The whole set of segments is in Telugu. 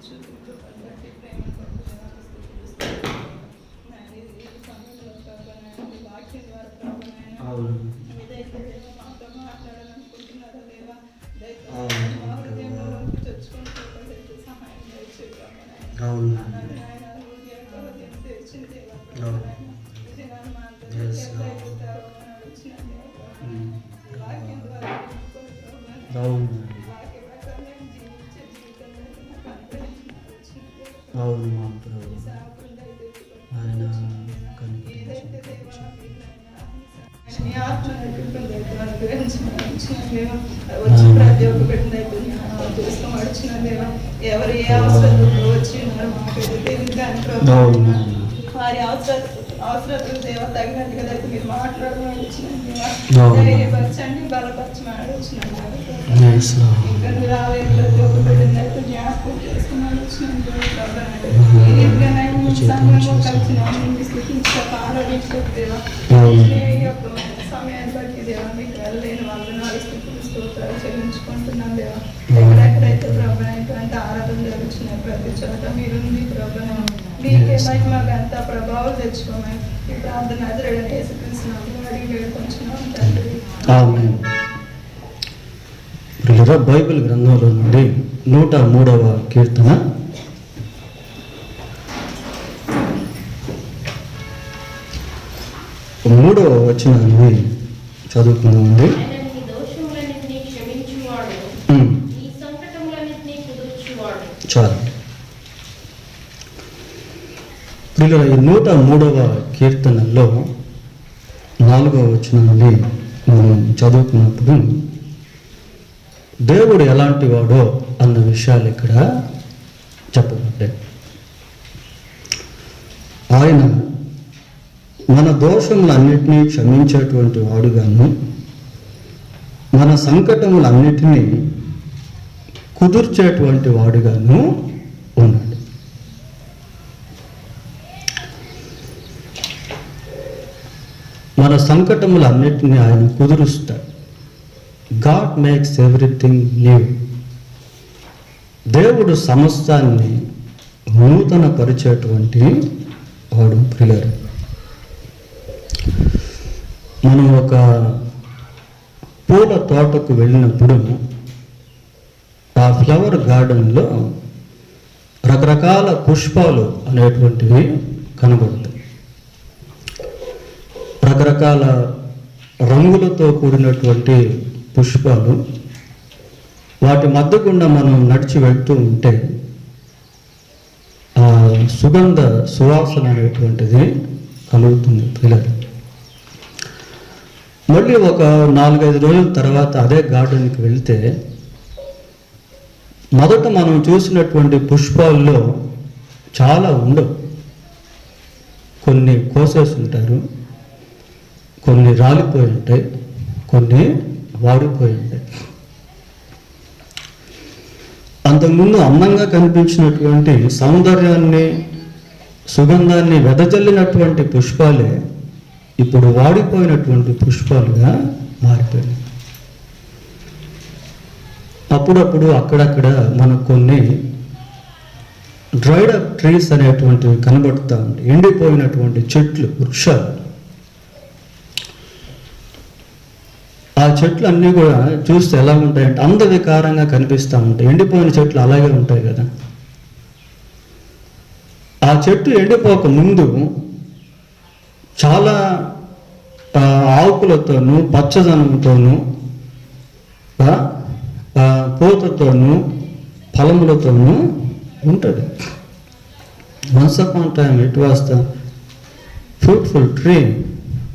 వచ్చి ప్రతి ఒక్క పెట్టినట్టు చూసుకోమడిచిన దేవా ఎవరు ఏ అవసరాలు వచ్చి ఉన్నారు మాకైతే తెలియదు కానీ వారి అవసరాలు దేవ తగినట్టుగా అయితే మీరు మాట్లాడమని వచ్చిన ధైర్యపరచండి బలపరచమని వచ్చిన ఇంకా రాలేదు ప్రతి ఒక్క పెట్టినట్టు జ్ఞాపకం చేసుకున్నాను వచ్చిన సమయంలో కలిసిన ఆరాధించదేవా సమయాన్ని బట్టి దేవా మీకు వెళ్ళలేని వందనాలు స్తోత్రాలు చెల్లించుకుంటున్నాను దేవా ఎక్కడెక్కడైతే ప్రభు ఇటువంటి ఆరాధన జరుగుతున్నాయి ప్రతి చోట మీరుంది ప్రభు మీకే మహిమ అంతా ప్రభావం తెచ్చుకోమని ఈ ప్రార్థన అదిరేడని యేసుక్రీస్తునామములో అడిగి వేడుకొంచున్నాం తండ్రి ఆమేన్. బైబిల్ గ్రంథంలో నుండి 103వ కీర్తన 3వ వచనాన్ని చదువుకున్నామండి. చాలు. పిల్లల ఈ 103వ కీర్తనలో 4వ వచనాన్ని మనం చదువుకున్నప్పుడు దేవుడు ఎలాంటి వాడో అన్న విషయాలు ఇక్కడ చెప్పబడ్డాయి. ఆయన మన దోషములన్నిటినీ క్షమించేటువంటి వాడుగాను మన సంకటములన్నిటినీ కుదుర్చేటువంటి వాడుగాను ఉన్నాడు. మన సంకటములన్నిటినీ ఆయన కుదురుస్తాడు. God makes everything new. దేవుడు సమస్తాన్ని నూతన పరిచేటువంటి వాడు. ప్రియులారా, మనం ఒక పూల తోటకు వెళ్ళినప్పుడు ఆ ఫ్లవర్ గార్డెన్లో రకరకాల పుష్పాలు అనేటువంటివి కనబడతాయి. రకరకాల రంగులతో కూడినటువంటి పుష్పాలు. వాటి మధ్య గుండా మనం నడిచి వెళ్తూ ఉంటే ఆ సుగంధ సువాసన అనేటువంటిది కలుగుతుంది. పిల్లలు మళ్ళీ ఒక 4-5 రోజుల తర్వాత అదే గార్డెన్కి వెళ్తే మొదట మనం చూసినటువంటి పుష్పాల్లో చాలా ఉండవు. కొన్ని కోసేసి ఉంటారు, కొన్ని రాలిపోయి ఉంటాయి, కొన్ని వాడిపోయి ఉంటాయి. అంతకుముందు అందంగా కనిపించినటువంటి సౌందర్యాన్ని సుగంధాన్ని వెదజల్లినటువంటి పుష్పాలే ఇప్పుడు వాడిపోయినటువంటి పుష్పాలుగా మారిపోయినాయి. అప్పుడప్పుడు అక్కడక్కడ మనకు కొన్ని డ్రైడ్ అప్ ట్రీస్ అనేటువంటివి కనబడుతూ ఉంటాయి. ఎండిపోయినటువంటి చెట్లు, వృక్షాలు. ఆ చెట్లు అన్నీ కూడా చూస్తే ఎలా ఉంటాయంటే అందవికారంగా కనిపిస్తూ ఉంటాయి. ఎండిపోయిన చెట్లు అలాగే ఉంటాయి కదా. ఆ చెట్టు ఎండిపోక ముందు చాలా ఆకులతోనూ పచ్చదనంతోనూ పూతతోనూ ఫలములతోనూ ఉంటుంది. Once upon time it was the fruitful tree.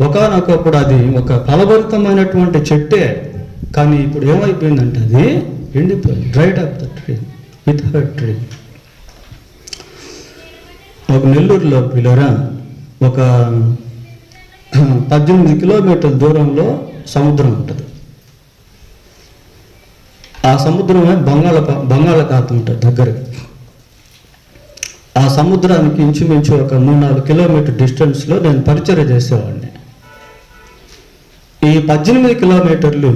ఒకనొకప్పుడు అది ఒక ఫలభరితమైనటువంటి చెట్టే, కానీ ఇప్పుడు ఏమైపోయిందంటే అది ఎండిపోయింది. Dried up the tree with her tree. ఒక నెల్లూరులో పిల్లరా ఒక 18 కిలోమీటర్ల దూరంలో సముద్రం ఉంటుంది. ఆ సముద్రమే బంగాళాఖాతం ఉంటుంది దగ్గరగా. ఆ సముద్రానికి ఇంచుమించు ఒక 3-4 కిలోమీటర్ డిస్టెన్స్లో నేను పరిచర్య చేసేవాడిని. ఈ 18 కిలోమీటర్లు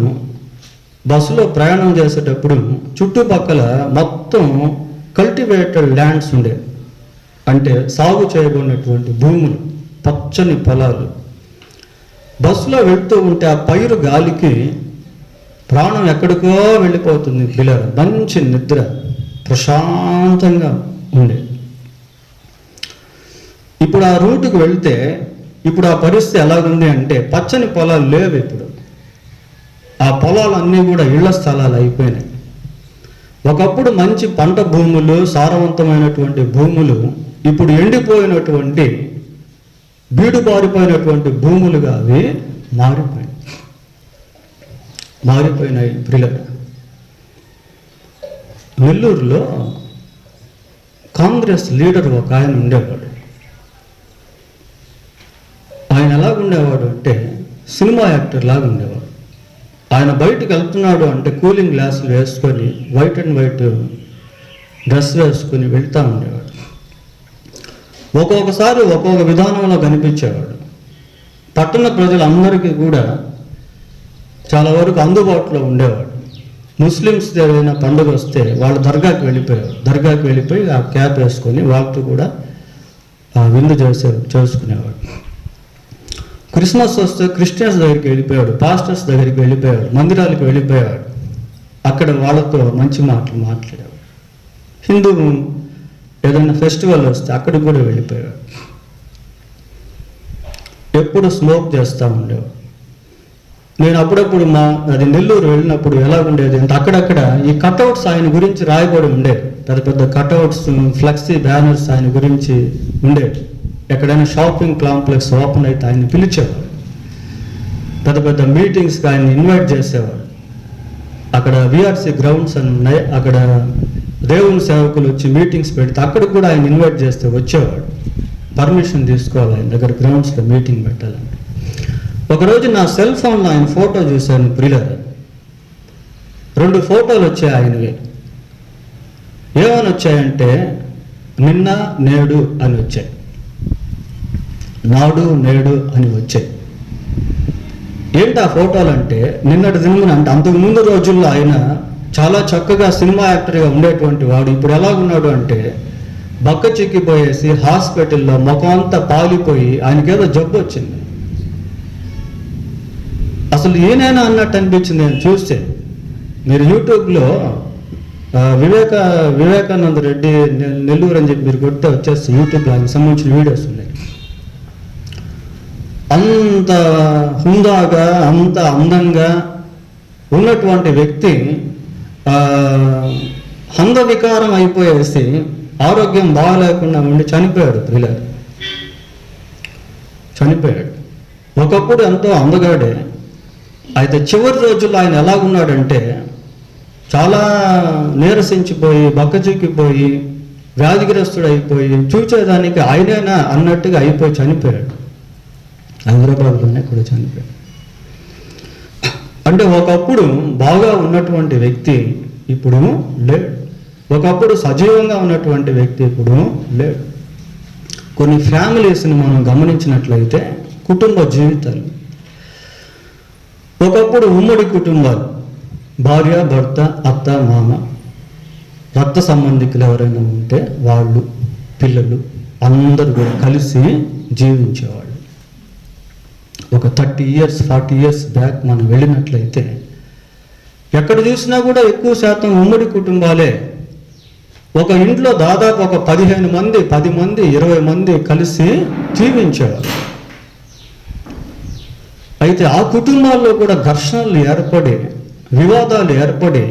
బస్సులో ప్రయాణం చేసేటప్పుడు చుట్టుపక్కల మొత్తం కల్టివేటెడ్ ల్యాండ్స్ ఉండేవి, అంటే సాగు చేయబడినటువంటి భూములు, పచ్చని పొలాలు. బస్సులో వెళ్తూ ఉంటే ఆ పైరు గాలికి ప్రాణం ఎక్కడికో వెళ్ళిపోతుంది పిల్లలు. మంచి నిద్ర, ప్రశాంతంగా ఉండేది. ఇప్పుడు ఆ రూటుకు వెళ్తే ఇప్పుడు ఆ పరిస్థితి ఎలాగుంది అంటే పచ్చని పొలాలు లేవు. ఇప్పుడు ఆ పొలాలన్నీ కూడా ఇళ్ల స్థలాలు అయిపోయినాయి. ఒకప్పుడు మంచి పంట భూములు, సారవంతమైనటువంటి భూములు ఇప్పుడు ఎండిపోయినటువంటి బీడుబారిపోయినటువంటి భూములుగా అవి మారిపోయినాయి ప్రియుల. నెల్లూరులో కాంగ్రెస్ లీడర్ ఒక ఆయన ఉండేవాడు. ఆయన ఎలాగుండేవాడు అంటే సినిమా యాక్టర్ లాగా ఉండేవాడు. ఆయన బయటకు వెళ్తున్నాడు అంటే కూలింగ్ గ్లాసులు వేసుకొని వైట్ అండ్ వైట్ డ్రెస్ వేసుకొని వెళ్తూ ఉండేవాడు. ఒక్కొక్కసారి ఒక్కొక్క విధానంలో కనిపించేవాడు. పట్టణ ప్రజలందరికీ కూడా చాలా వరకు అందుబాటులో ఉండేవాడు. ముస్లిమ్స్ ఏదైనా పండుగ వస్తే వాళ్ళు దర్గాకి వెళ్ళిపోయి ఆ క్యాప్ వేసుకొని వాళ్ళతో కూడా విందు చేసుకునేవాడు. క్రిస్మస్ వస్తే క్రిస్టియన్స్ దగ్గరికి వెళ్ళిపోయాడు, పాస్టర్స్ దగ్గరికి వెళ్ళిపోయాడు, మందిరాలకు వెళ్ళిపోయాడు. అక్కడ వాళ్ళతో మంచి మాటలు మాట్లాడాడు. హిందూ ఏదైనా ఫెస్టివల్ వస్తే అక్కడికి కూడా వెళ్ళిపోయాడు. ఎప్పుడు స్మోక్ చేస్తూ ఉండేవాడు. నేను అప్పుడప్పుడు అది నెల్లూరు వెళ్ళినప్పుడు ఎలా ఉండేది అంటే అక్కడక్కడ ఈ కట్అవుట్స్ ఆయన గురించి రాయబడి ఉండేది. పెద్ద పెద్ద కట్అవుట్స్, ఫ్లెక్సీ బ్యానర్స్ ఆయన గురించి ఉండేది. ఎక్కడైనా షాపింగ్ కాంప్లెక్స్ ఓపెన్ అయితే ఆయన్ని పిలిచేవాడు. పెద్ద పెద్ద మీటింగ్స్కి ఆయన ఇన్వైట్ చేసేవాడు. అక్కడ విఆర్సి గ్రౌండ్స్ అని ఉన్నాయి, అక్కడ దేవుని సేవకులు వచ్చి మీటింగ్స్ పెడితే అక్కడికి కూడా ఆయన ఇన్వైట్ చేస్తే వచ్చేవాడు. పర్మిషన్ తీసుకోవాలి ఆయన దగ్గర గ్రౌండ్స్లో మీటింగ్ పెట్టాలని. ఒకరోజు నా సెల్ ఫోన్లో ఆయన ఫోటో చూశాను ప్రియులారా. 2 ఫోటోలు వచ్చాయి ఆయనవి. ఏమని వచ్చాయంటే నిన్న నేడు అని వచ్చాయి, నాడు నేడు అని వచ్చాయి. ఏంటి ఆ ఫోటోలు అంటే నిన్నటి దినమున అంటే అంతకుముందు రోజుల్లో ఆయన చాలా చక్కగా సినిమా యాక్టర్గా ఉండేటువంటి వాడు ఇప్పుడు ఎలాగున్నాడు అంటే బక్క చిక్కిపోయేసి హాస్పిటల్లో ముఖం అంతా పాలిపోయి ఆయనకేదో జబ్బు వచ్చింది. అసలు ఈయనైనా అన్నట్టు అనిపించింది నేను చూస్తే. మీరు యూట్యూబ్లో వివేకానంద రెడ్డి నెల్లూరు అని చెప్పి మీరు కొడితే వచ్చేస్తే యూట్యూబ్లో ఆయనకు సంబంధించిన వీడియోస్ ఉన్నాయి. అంత హుందాగా, అంత అందంగా ఉన్నటువంటి వ్యక్తి వికారం అయిపోయేసి ఆరోగ్యం బాగాలేకుండా ఉండి చనిపోయాడు. చనిపోయాడు. ఒకప్పుడు ఎంతో అందగాడే. అయితే చివరి రోజుల్లో ఆయన ఎలాగున్నాడంటే చాలా నీరసించిపోయి, బక్కచిక్కిపోయి, వ్యాధిగ్రస్తుడు అయిపోయి, చూచేదానికి ఆయనేనా అన్నట్టుగా అయిపోయి చనిపోయాడు. హైదరాబాద్లోనే కూడా చనిపోయాడు. అంటే ఒకప్పుడు బాగా ఉన్నటువంటి వ్యక్తి ఇప్పుడు లేడు. ఒకప్పుడు సజీవంగా ఉన్నటువంటి వ్యక్తి ఇప్పుడు లేడు. కొన్ని ఫ్యామిలీస్ని మనం గమనించినట్లయితే కుటుంబ జీవితాలు, ఒకప్పుడు ఉమ్మడి కుటుంబాలు, భార్య, భర్త, అత్త, మామ, రక్త సంబంధికులు ఎవరైనా ఉంటే వాళ్ళు, పిల్లలు అందరూ కూడా కలిసి జీవించేవాళ్ళు. ఒక 30 years 40 years బ్యాక్ మనం వెళ్ళినట్లయితే ఎక్కడ చూసినా కూడా ఎక్కువ శాతం ఉమ్మడి కుటుంబాలే. ఒక ఇంట్లో దాదాపు ఒక 15 మంది, 10 మంది, 20 మంది కలిసి జీవించేవారు. అయితే ఆ కుటుంబాల్లో కూడా ఘర్షణలు ఏర్పడి, వివాదాలు ఏర్పడి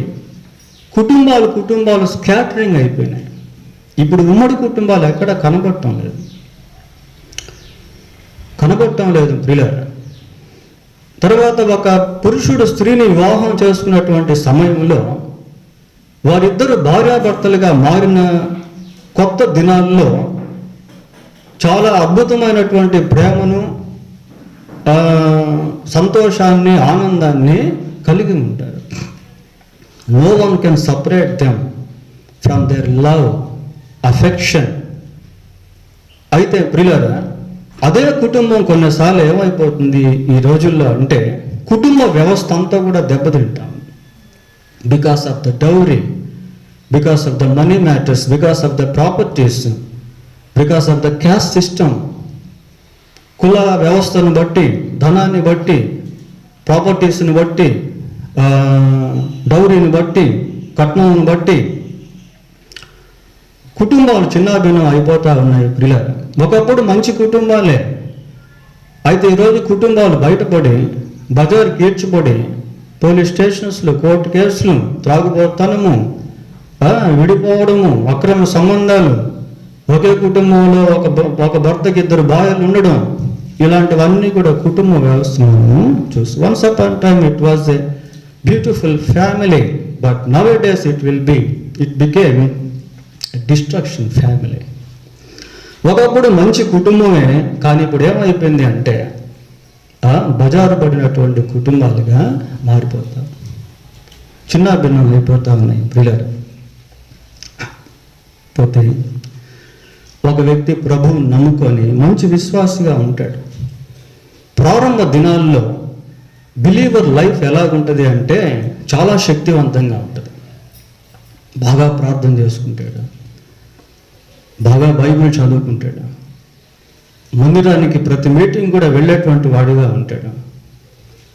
కుటుంబాలు స్కాటరింగ్ అయిపోయినాయి. ఇప్పుడు ఉమ్మడి కుటుంబాలు ఎక్కడ కనబడటం లేదు ప్రియులారా. తర్వాత ఒక పురుషుడు స్త్రీని వివాహం చేసుకున్నటువంటి సమయంలో వారిద్దరు భార్యాభర్తలుగా మారిన కొత్త దినాల్లో చాలా అద్భుతమైనటువంటి ప్రేమను, సంతోషాన్ని, ఆనందాన్ని కలిగి ఉంటారు. No one can separate them from their love, affection. అయితే ప్రియులారా, అదే కుటుంబం కొన్నిసార్లు ఏమైపోతుంది ఈ రోజుల్లో అంటే కుటుంబ వ్యవస్థ అంతా కూడా దెబ్బతింటాం. Because of the dowry, because of the money matters, because of the properties, because of the caste system. కుల వ్యవస్థను బట్టి, ధనాన్ని బట్టి, ప్రాపర్టీస్ని బట్టి, డౌరీని బట్టి, కట్నాన్ని బట్టి కుటుంబాలు చిన్నాభిన్నం అయిపోతూ ఉన్నాయి ప్రియులారా. ఒకప్పుడు మంచి కుటుంబాలే, అయితే ఈరోజు కుటుంబాలు బయటపడి బజార్కి ఈడ్చిపడి పోలీస్ స్టేషన్స్లో, కోర్టు కేసులు, త్రాగుబోతనము, విడిపోవడము, అక్రమ సంబంధాలు, ఒకే కుటుంబంలో ఒక భర్తకి 2 భార్యలు ఉండడం, ఇలాంటివన్నీ కూడా కుటుంబ వ్యవస్థను చూసి. Once upon time it was a beautiful family, but now A days it became destruction family. ఒకప్పుడు మంచి కుటుంబమే, కానీ ఇప్పుడు ఏమైపోయింది అంటే బజారు పడినటువంటి కుటుంబాలుగా మారిపోతాం, చిన్న భిన్నం అయిపోతా ఉన్నాయి ప్రియులారా. పోతే ఒక వ్యక్తి ప్రభువుని నమ్ముకొని మంచి విశ్వాసిగా ఉంటాడు. ప్రారంభ దినాల్లో బిలీవర్ లైఫ్ ఎలాగుంటుంది అంటే చాలా శక్తివంతంగా ఉంటుంది. బాగా ప్రార్థన చేసుకుంటాడు, బాగా బైబిల్ చదువుకుంటాడు, మందిరానికి ప్రతి మీటింగ్ కూడా వెళ్ళేటువంటి వాడిగా ఉంటాడు.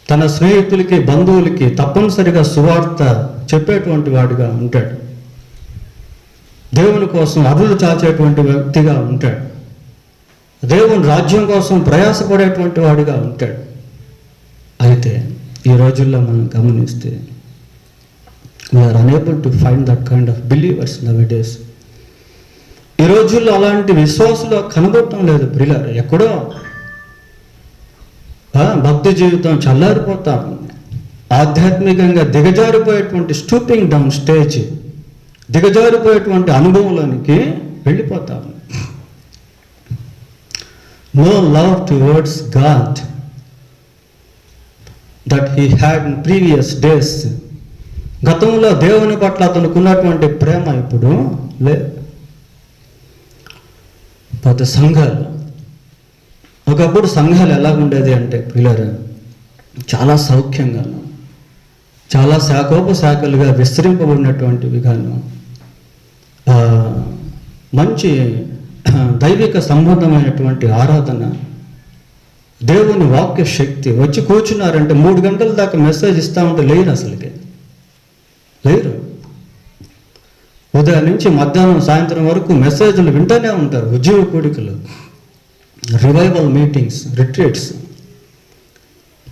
తన స్నేహితులకి, బంధువులకి తప్పనిసరిగా సువార్త చెప్పేటువంటి వాడిగా ఉంటాడు. దేవుని కోసం అరులు చాచేటువంటి వ్యక్తిగా ఉంటాడు. దేవుని రాజ్యం కోసం ప్రయాసపడేటువంటి వాడిగా ఉంటాడు. అయితే ఈ రోజుల్లో మనం గమనిస్తే we are unable to find that kind of believers nowadays. ఈ రోజుల్లో అలాంటి విశ్వాసులు కనబడటం లేదు ప్రియులారా. ఎక్కడో భక్తి జీవితం చల్లారిపోతా ఉంది. ఆధ్యాత్మికంగా దిగజారిపోయేటువంటి స్టూపింగ్ డౌన్ స్టేజ్, దిగజారిపోయేటువంటి అనుభవంలోనికి వెళ్ళిపోతా ఉంది. No love towards God that he had in previous days. గతంలో దేవుని పట్ల అతనికి ఉన్నటువంటి ప్రేమ ఇప్పుడు లేదు. పెద్ద సంఘాలు, ఒకప్పుడు సంఘాలు ఎలా ఉండేది అంటే పిల్లలు చాలా సౌఖ్యంగాను, చాలా శాఖోపశాఖలుగా విస్తరింపబడినటువంటివి గాను, మంచి దైవిక సంబంధమైనటువంటి ఆరాధన, దేవుని వాక్య శక్తి. వచ్చి కూర్చున్నారంటే 3 గంటల దాకా మెసేజ్ ఇస్తూ ఉంటే లేరు, అసలుకి లేరు. ఉదయం నుంచి మధ్యాహ్నం సాయంత్రం వరకు మెసేజ్లు వింటూనే ఉంటారు. ఉద్యోగ కూడికలు, రివైవల్ మీటింగ్స్, రిట్రీట్స్.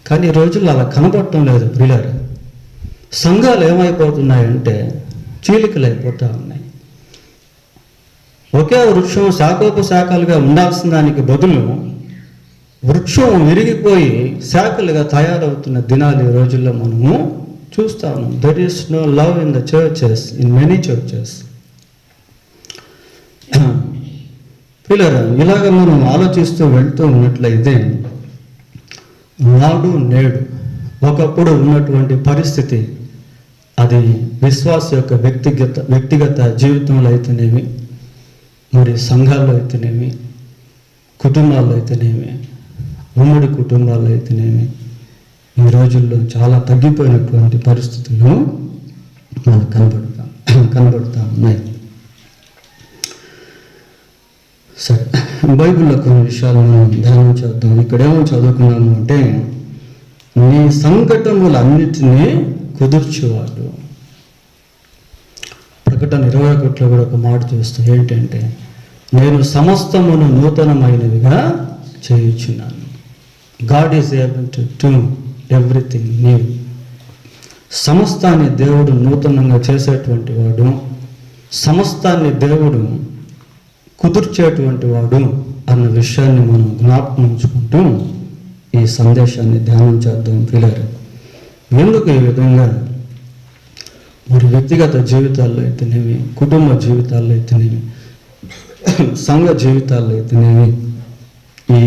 కానీ ఈ రోజుల్లో అలా కనబడటం లేదు ప్రియులారా. సంఘాలు ఏమైపోతున్నాయంటే చీలికలు అయిపోతూ ఉన్నాయి. ఒకే వృక్షం శాఖోపశాఖలుగా ఉండాల్సిన దానికి బదులు వృక్షం విరిగిపోయి శాఖలుగా తయారవుతున్న దినాలు ఈ రోజుల్లో మనము చూస్తా ఉన్నాం. There is no love in the churches, in many churches. పిల్లరా, ఇలాగ మనం ఆలోచిస్తూ వెళ్తూ ఉన్నట్లయితే నాడు నేడు ఒకప్పుడు ఉన్నటువంటి పరిస్థితి, అది విశ్వాస యొక్క వ్యక్తిగత జీవితంలో అయితేనేమి, మరి సంఘాల్లో అయితేనేమి, కుటుంబాల్లో అయితేనేమి, ఉమ్మడి కుటుంబాల్లో అయితేనేమి, ఈ రోజుల్లో చాలా తగ్గిపోయినటువంటి పరిస్థితులు మనకు కనబడుతూ ఉన్నాయి. సరే, బైబిల్లో కొన్ని విషయాలు మనం ధ్యానం చేద్దాం. ఇక్కడేమో చదువుకున్నాము అంటే, నీ సంకటములన్నిటినీ కుదుర్చేవాడు. ప్రకటన 21లో కూడా ఒక మాట చూస్తాం. ఏంటంటే, నేను సమస్తమును నూతనమైనవిగా చేయుచున్నాను. God is able to do everything new. సమస్తాన్ని దేవుడు నూతనంగా చేసేటువంటి వాడు, సమస్తాన్ని దేవుడు కుదుర్చేటువంటి వాడు అన్న విషయాన్ని మనం జ్ఞాపకం ఉంచుకుంటూ ఈ సందేశాన్ని ధ్యానం చేద్దాం పిల్లలు. ఎందుకు ఈ విధంగా మరి వ్యక్తిగత జీవితాల్లో అయితేనేమి, కుటుంబ జీవితాల్లో అయితేనేమి, సంఘ జీవితాల్లో అయితేనేమి ఈ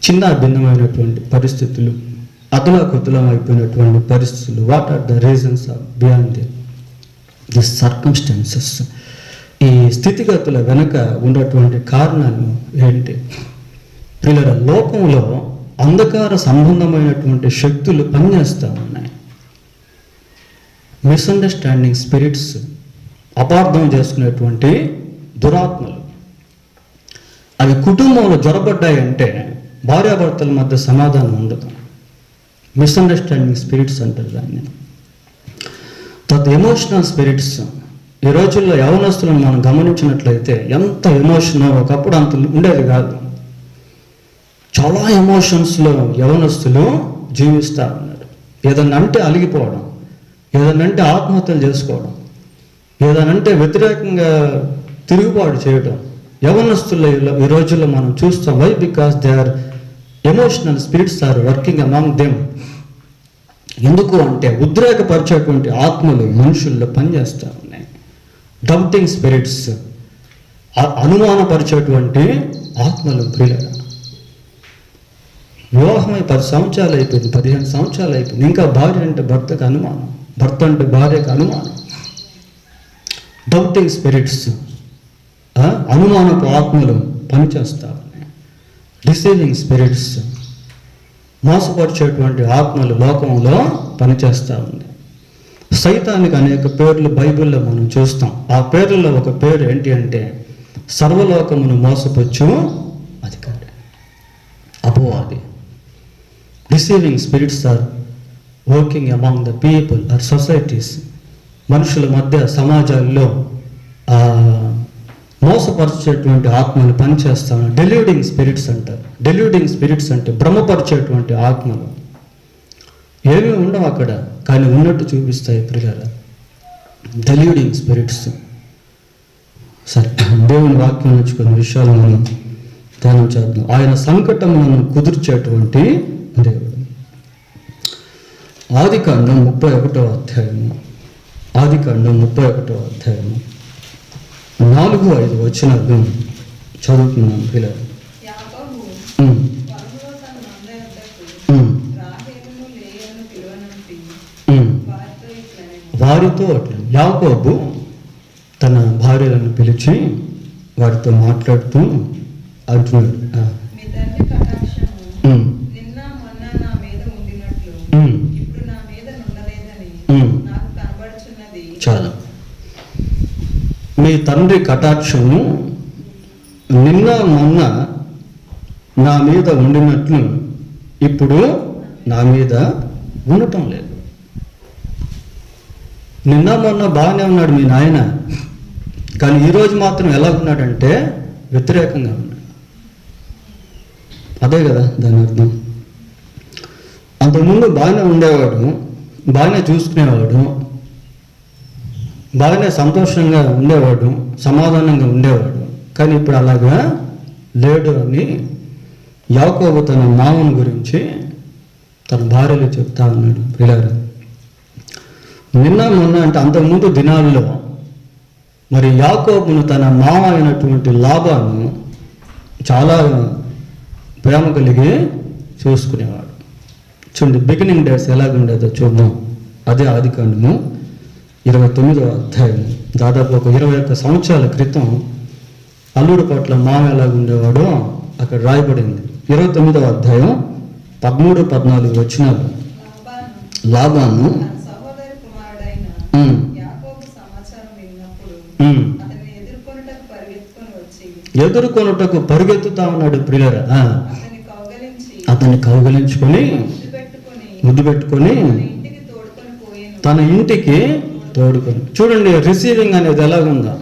చిన్న భిన్నమైనటువంటి పరిస్థితులు, అతలాకుతలం అయిపోయినటువంటి పరిస్థితులు, what are the reasons of beyond the circumstances? ఈ స్థితిగతుల వెనక ఉన్నటువంటి కారణాలు ఏంటి? పిల్లల, లోకంలో అంధకార సంబంధమైనటువంటి శక్తులు పనిచేస్తూ ఉన్నాయి. మిస్అండర్స్టాండింగ్ స్పిరిట్స్, అపార్థం చేసుకునేటువంటి దురాత్మలు. అవి కుటుంబంలో జ్వరపడ్డాయంటే భార్యాభర్తల మధ్య సమాధానం ఉండదు. మిస్అండర్స్టాండింగ్ స్పిరిట్స్ అంటారు దాన్ని. తర్వాత ఎమోషనల్ స్పిరిట్స్. ఈ రోజుల్లో యవనస్తులను మనం గమనించినట్లయితే ఎంత ఎమోషన్, ఒకప్పుడు అంత ఉండేది కాదు. చాలా ఎమోషన్స్లో యవనస్తులు జీవిస్తూ ఉన్నారు. ఏదన్నా అంటే అలిగిపోవడం, ఏదన్నా అంటే ఆత్మహత్యలు చేసుకోవడం, ఏదన్నా అంటే వ్యతిరేకంగా తిరుగుబాటు చేయడం యవనస్తుల్లో ఈ రోజుల్లో మనం చూస్తాం. Why? Because they are emotional spirits are working among them. ఎందుకు అంటే ఉద్రేకపరిచేటువంటి ఆత్మలు మనుషుల్లో పనిచేస్తూ ఉన్నాయి. డౌటింగ్ స్పిరిట్స్, అనుమానపరిచేటువంటి ఆత్మలు. ప్రియులరా, వివాహమై 10 సంవత్సరాలు అయిపోయింది, 15 సంవత్సరాలు అయిపోయింది, ఇంకా భార్య అంటే భర్తకు అనుమానం, భర్త అంటే భార్యకు అనుమానం. డౌటింగ్ స్పిరిట్స్, అనుమానపు ఆత్మలు పనిచేస్తూ ఉన్నాయి. డిసీవింగ్ స్పిరిట్స్, మోసపరిచేటువంటి ఆత్మలు లోకంలో పనిచేస్తూ ఉంది. సైతానికి అనేక పేర్లు బైబిల్లో మనం చూస్తాం. ఆ పేర్లలో ఒక పేరు ఏంటి అంటే సర్వలోకమును మోసపుచ్చు అధికారి, అపవాది. Deceiving spirits are working among the people or societies. మనుషుల మధ్య, సమాజాల్లో మోసపరిచేటువంటి ఆత్మలు పనిచేస్తాను. డెల్యూడింగ్ స్పిరిట్స్ అంటారు. డెల్యూడింగ్ స్పిరిట్స్ అంటే భ్రమపరిచేటువంటి ఆత్మలు. ఏమీ ఉండవు అక్కడ, కానీ ఉన్నట్టు చూపిస్తాయి. ప్రియులారా, డెల్యూడింగ్ స్పిరిట్స్. సరే, దేవుని వాక్యం నుంచి కొన్ని విషయాలు మనం ధ్యానం చేద్దాం. ఆయన సంకటములను కుదుర్చేటువంటి దేవుడు. ఆదికాండం 31వ అధ్యాయము. ఆదికాండం 31వ అధ్యాయము 4-5 వచనాలు చదువుతున్నాం పిల్లలు. యాకోబు పొలంలో తన మంద యొద్దకు రాహేలును లేయాను పిలువనంపి వారితో ఇట్లనెను. వారితో అట్లా యాకోబు తన భార్యలను పిలిచి వారితో మాట్లాడుతూ అంటున్నాడు, మీ తండ్రి కటాక్షము నిన్న మొన్న నా మీద ఉండినట్లు ఇప్పుడు నా మీద నుండలేదని నాకు కనబడుచున్నది. చాలా. మీ తండ్రి కటాక్షము నిన్న మొన్న నా మీద ఉండినట్లు ఇప్పుడు నా మీద ఉండటం లేదు. నిన్న మొన్న బాగానే ఉన్నాడు మీ నాయన, కానీ ఈరోజు మాత్రం ఎలా ఉన్నాడంటే వ్యతిరేకంగా ఉన్నాడు. అదే కదా దాని అర్థం. అంతకుముందు బాగానే ఉండేవాడు, బాగానే చూసుకునేవాడు, బాగానే సంతోషంగా ఉండేవాడు, సమాధానంగా ఉండేవాడు, కానీ ఇప్పుడు అలాగా లేడు అని యాకోబు తన మామను గురించి తన భార్యలు చెప్తా ఉన్నాడు. పిల్లలు, నిన్న మొన్న అంటే అంతకుముందు దినాల్లో మరి యాకోబును తన మామ అయినటువంటి లాబాను చాలా ప్రేమ కలిగి చూసుకునేవాడు. చూడండి, బిగినింగ్ డేస్ ఎలాగుండేదో చూద్దాం. అదే ఆదికాండము 29వ అధ్యాయం. దాదాపు ఒక 21 సంవత్సరాల క్రితం అల్లుడు పట్ల మామ ఎలాగుండేవాడో అక్కడ రాయబడింది. 29వ అధ్యాయం 13-14 వచనాలు. లాబాను తన సహోదరి కుమారుడైన యాకోబు సమాచారం విన్నప్పుడు అతన్ని ఎదుర్కొనుటకు పరిగెత్తుతా ఉన్నాడు. ప్రియులరా, అతన్ని కౌగలించుకొని ముద్దు పెట్టుకొని తన ఇంటికి తోడుకొని. చూడండి, రిసీవింగ్ అనేది ఎలాగుందో,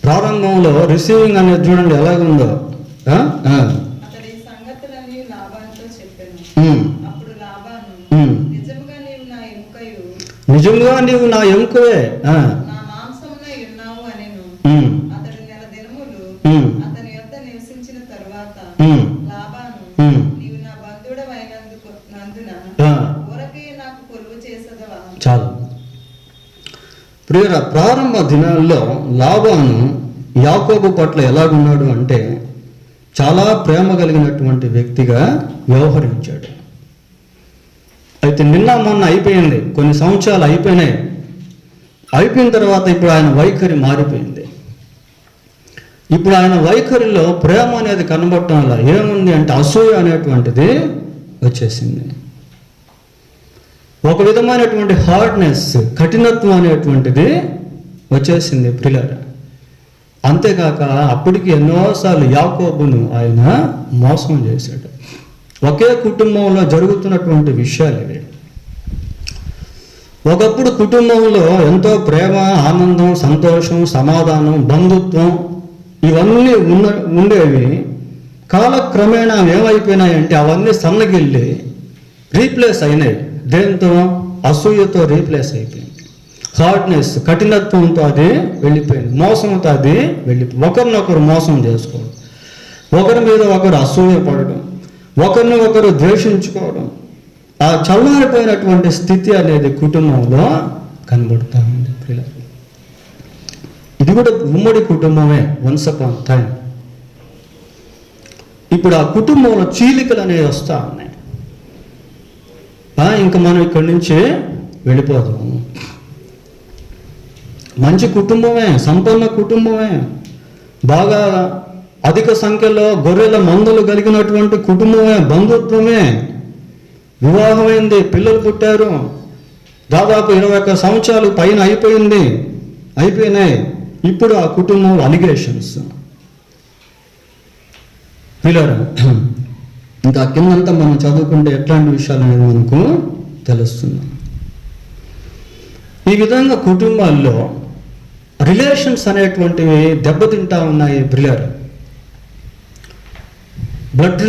ప్రారంభంలో రిసీవింగ్ అనేది చూడండి ఎలాగుందో. నిజంగా నీవు నా ఎముకవే, చాలు. ప్రియరా, ప్రారంభ దినాల్లో లాబాను యాకోబు పట్ల ఎలాగున్నాడు అంటే చాలా ప్రేమ కలిగినటువంటి వ్యక్తిగా వ్యవహరించాడు. అయితే నిన్న మొన్న అయిపోయింది, కొన్ని సంవత్సరాలు అయిపోయినాయి. అయిపోయిన తర్వాత ఇప్పుడు ఆయన వైఖరి మారిపోయింది. ఇప్పుడు ఆయన వైఖరిలో ప్రేమ అనేది కనబడటం వల్ల ఏముంది అంటే అసూయ అనేటువంటిది వచ్చేసింది. ఒక విధమైనటువంటి హార్డ్నెస్, కఠినత్వం అనేటువంటిది వచ్చేసింది ప్రియులారా. అంతేకాక అప్పటికి ఎన్నోసార్లు యాకోబును ఆయన మోసం చేశాడు. ఒకే కుటుంబంలో జరుగుతున్నటువంటి విషయాలు ఇవి. ఒకప్పుడు కుటుంబంలో ఎంతో ప్రేమ, ఆనందం, సంతోషం, సమాధానం, బంధుత్వం ఇవన్నీ ఉండేవి. కాలక్రమేణా ఏమైపోయినాయంటే అవన్నీ సన్నగిల్లి రీప్లేస్ అయినాయి. దేంతో? అసూయతో రీప్లేస్ అయిపోయింది. హార్డ్నెస్, కఠినత్వంతో అది వెళ్ళిపోయింది. మోసంతో అది వెళ్ళిపోయింది. ఒకరినొకరు మోసం చేసుకోవడం, ఒకరి మీద ఒకరు అసూయ పడడం, ఒకరిని ఒకరు ద్వేషించుకోవడం, ఆ చల్లారిపోయినటువంటి స్థితి అనేది కుటుంబంలో కనబడుతూ ఉంది పిల్లలు. ఇది కూడా ఉమ్మడి కుటుంబమే వన్స్ అపాన్ టైం. ఇప్పుడు ఆ కుటుంబంలో చీలికలు అనేవి వస్తూ ఉన్నాయి. ఇంకా మనం ఇక్కడి నుంచి వెళ్ళిపోదాము. మంచి కుటుంబమే, సంపన్న కుటుంబమే, బాగా అధిక సంఖ్యలో గొర్రెల మందలు కలిగినటువంటి కుటుంబమే, బంధుత్వమే, వివాహమైంది, పిల్లలు పుట్టారు, దాదాపు 21 సంవత్సరాలు పైన అయిపోయినాయి. ఇప్పుడు ఆ కుటుంబంలో అలిగేషన్స్. పిల్లలు ఇంకా కిందంతా మనం చదువుకుంటే ఎట్లాంటి విషయాలు అనేది మనకు తెలుస్తుంది. ఈ విధంగా కుటుంబాల్లో రిలేషన్స్ అనేటువంటివి దెబ్బతింటా ఉన్నాయి బ్రిలర్. బ్లడ్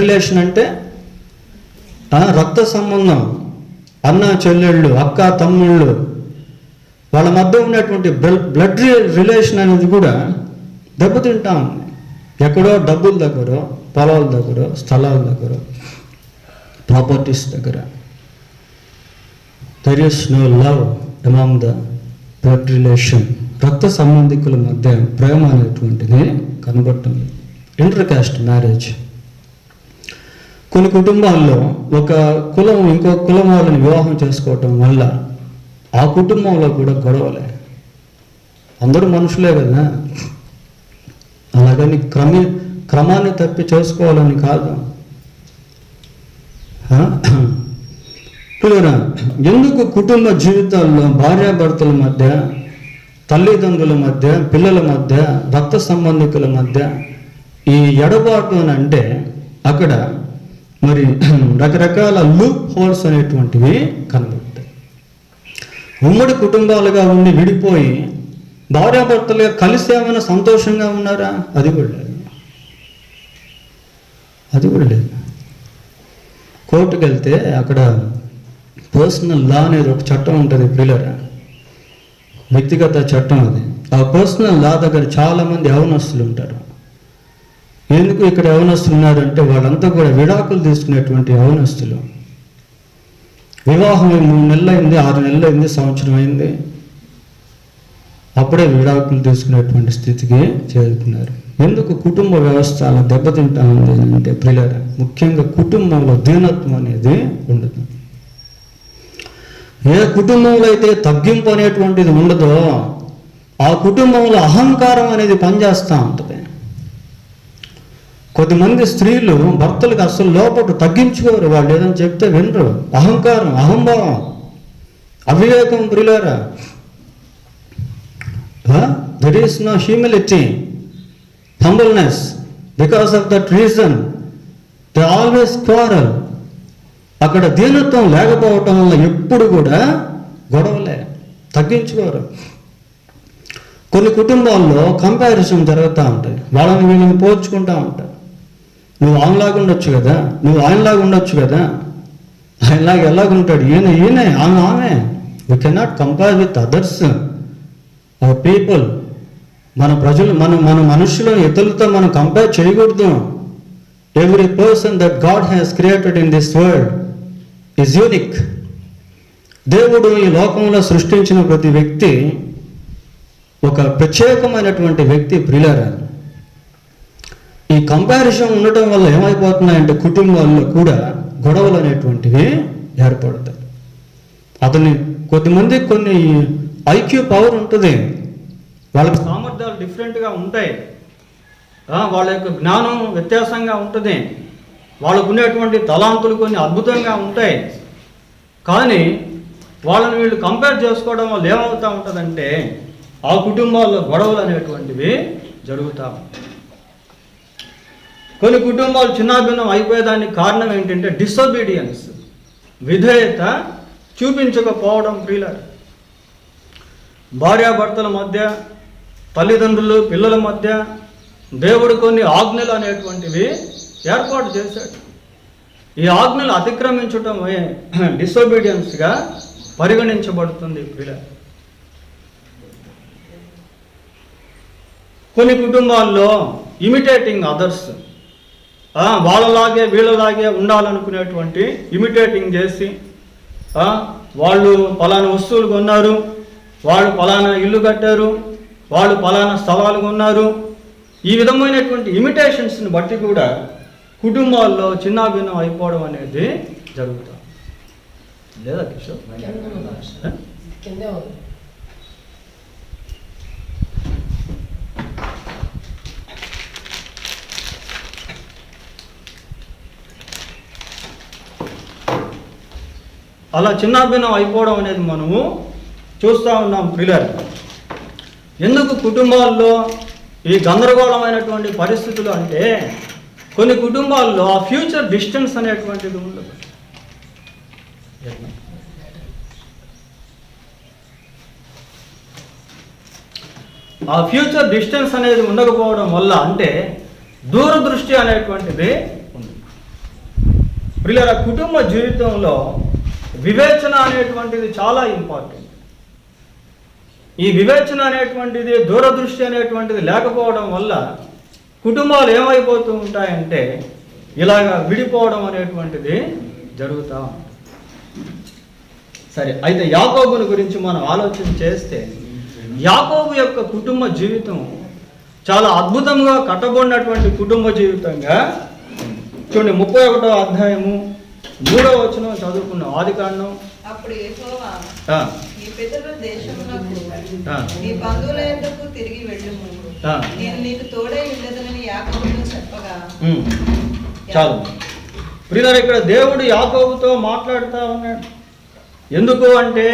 రిలేషన్ అంటే రక్త సంబంధం, అన్న చెల్లెళ్ళు, అక్క తమ్ముళ్ళు, వాళ్ళ మధ్య ఉన్నటువంటి బ్లడ్ రిలేషన్ అనేది కూడా దెబ్బతింటా ఉంది. ఎక్కడో డబ్బుల దగ్గర, పొలాల దగ్గర, స్థలాల దగ్గర, ప్రాపర్టీస్ దగ్గర. There is no love among the blood relation. రక్త సంబంధికుల మధ్య ప్రేమ అనేటువంటిది కనబడుతుంది. Inter caste marriage. కొన్ని కుటుంబాల్లో ఒక కులం ఇంకో కులం వాళ్ళని వివాహం చేసుకోవటం వల్ల ఆ కుటుంబంలో కూడా గొడవలే. అందరూ మనుషులే కదా, అలాగని క్రమాన్ని తప్పి చేసుకోవాలని కాదు. ఎందుకు కుటుంబ జీవితాల్లో భార్యాభర్తల మధ్య, తల్లిదండ్రుల మధ్య, పిల్లల మధ్య, రక్త సంబంధికుల మధ్య ఈ ఎడబాటు అని అంటే అక్కడ మరి రకరకాల లూప్ హోల్స్ అనేటువంటివి కనబడతాయి. ఉమ్మడి కుటుంబాలుగా ఉండి విడిపోయి భార్యాభర్తలుగా కలిసి ఏమైనా సంతోషంగా ఉన్నారా? అది కూడా లేదు. కోర్టుకు వెళ్తే అక్కడ పర్సనల్ లా అనేది ఒక చట్టం ఉంటుంది పిల్లరా, వ్యక్తిగత చట్టం. అది ఆ పర్సనల్ లా దగ్గర చాలామంది యవనస్తులు ఉంటారు. ఎందుకు ఇక్కడ యవనస్తులు ఉన్నారంటే వాళ్ళంతా కూడా విడాకులు తీసుకునేటువంటి యవనస్తులు. వివాహం 3 నెలలు అయింది, 6 నెలలు అయింది, సంవత్సరం అయింది, అప్పుడే విడాకులు తీసుకునేటువంటి స్థితికి చేరుతున్నారు. ఎందుకు? కుటుంబ వ్యవస్థ అలా దెబ్బతింటా ఉంది అంటే ప్రియులారా, ముఖ్యంగా కుటుంబంలో దీనత్వం అనేది ఉండదు. ఏ కుటుంబంలో అయితే తగ్గింపు అనేటువంటిది ఉండదో ఆ కుటుంబంలో అహంకారం అనేది పనిచేస్తూ ఉంటుంది. కొద్దిమంది స్త్రీలు భర్తలకు అసలు లోపల తగ్గించుకోరు. వాళ్ళు ఏదైనా చెప్తే వినరు. అహంకారం, అహంభావం, అవివేకం ప్రియులారా. There is no humility, humbleness. Because of that reason, they always quarrel. అక్కడ దీనత్వం లేకపోవటం వల్ల ఎప్పుడు కూడా గొడవలే, తగ్గించుకోరు. కొన్ని కుటుంబాల్లో కంపారిజన్ జరుగుతూ ఉంటాయి. వాళ్ళని వీళ్ళని పోల్చుకుంటూ ఉంటారు. నువ్వు ఆమెలాగా ఉండొచ్చు కదా, నువ్వు ఆయనలాగా ఉండొచ్చు కదా, ఆయనలాగా ఎలాగుంటాడు, ఈయనే ఆమె. We cannot compare with others. Our people, మన ప్రజలు, మన మనుషులను ఇతరులతో మనం కంపేర్ చేయకూడదు. Every person that God has created in this world is unique. దేవుడు ఈ లోకంలో సృష్టించిన ప్రతి వ్యక్తి ఒక ప్రత్యేకమైనటువంటి వ్యక్తి ప్రియులారా. ఈ కంపారిజన్ ఉండటం వల్ల ఏమైపోతున్నాయంటే కుటుంబాల్లో కూడా గొడవలు అనేటువంటివి ఏర్పడతాయి. కొద్దిమందికి కొన్ని ఐక్యూ పవర్ ఉంటుంది, వాళ్ళకి సామర్థ్యాలు డిఫరెంట్గా ఉంటాయి, వాళ్ళ యొక్క జ్ఞానం వ్యత్యాసంగా ఉంటుంది. వాళ్ళకు ఉండేటువంటి తలాంతులు కొన్ని అద్భుతంగా ఉంటాయి. కానీ వాళ్ళని వీళ్ళు కంపేర్ చేసుకోవడం వల్ల ఏమవుతూ ఉంటుందంటే ఆ కుటుంబాల్లో గొడవలు అనేటువంటివి జరుగుతూ ఉంటాయి. కొన్ని కుటుంబాలు చిన్నాభిన్నం అయిపోయేదానికి కారణం ఏంటంటే డిసొబీడియన్స్, విధేయత చూపించకపోవడం. ప్రియులారా, భార్యాభర్తల మధ్య, తల్లిదండ్రులు పిల్లల మధ్య దేవుడు కొన్ని ఆజ్ఞలు అనేటువంటివి ఏర్పాటు చేశాడు. ఈ ఆజ్ఞలు అతిక్రమించటమే డిసొబీడియన్స్గా పరిగణించబడుతుంది. ప్రియులారా, కొన్ని కుటుంబాల్లో ఇమిటేటింగ్ అదర్స్, వాళ్ళలాగే వీళ్ళలాగే ఉండాలనుకునేటువంటి ఇమిటేటింగ్ చేసి వాళ్ళు పలానా వస్తువులు కొన్నారు, వాళ్ళు పలానా ఇల్లు కట్టారు, వాళ్ళు పలానా స్థలాలు కొన్నారు. ఈ విధమైనటువంటి ఇమిటేషన్స్ని బట్టి కూడా కుటుంబాల్లో చిన్నాభిన్నం అయిపోవడం అనేది జరుగుతుంది. లేదా కిషోర్? అలా చిన్నాభిన్నం అయిపోవడం అనేది మనము చూస్తూ ఉన్నాం. ప్రియులారా, ఎందుకు కుటుంబాల్లో ఈ గందరగోళమైనటువంటి పరిస్థితులు అంటే కొన్ని కుటుంబాల్లో ఆ ఫ్యూచర్ డిస్టెన్స్ అనేటువంటిది ఉండదు. ఆ ఫ్యూచర్ డిస్టెన్స్ అనేది ఉండకపోవడం వల్ల అంటే దూరదృష్టి అనేటువంటిది ఉంది. ప్రియులారా, కుటుంబ జీవితంలో వివేచన అనేటువంటిది చాలా ఇంపార్టెంట్. ఈ వివేచన అనేటువంటిది, దూరదృష్టి అనేటువంటిది లేకపోవడం వల్ల కుటుంబాలు ఏమైపోతూ ఉంటాయంటే ఇలాగా విడిపోవడం అనేటువంటిది జరుగుతూ ఉంటుంది. సరే, అయితే యాకోబుని గురించి మనం ఆలోచన చేస్తే యాకోబు యొక్క కుటుంబ జీవితం చాలా అద్భుతంగా కట్టబడినటువంటి కుటుంబ జీవితంగా చూడండి. 31వ అధ్యాయము 3వ వచనం చదువుకున్నాం. ఆదికాండం. అప్పుడు యెహోవా నీ పితరుల దేశమునకు నీ బంధువుల యొద్దకు తిరిగి వెళ్ళుము, నేను నీకు తోడై ఉండదనని యాకోబుతో చెప్పగా. చాలు ప్రియులారా, ఇక్కడ దేవుడు యాకోబుతో మాట్లాడుతూ ఉన్నాడు. ఎందుకు అంటే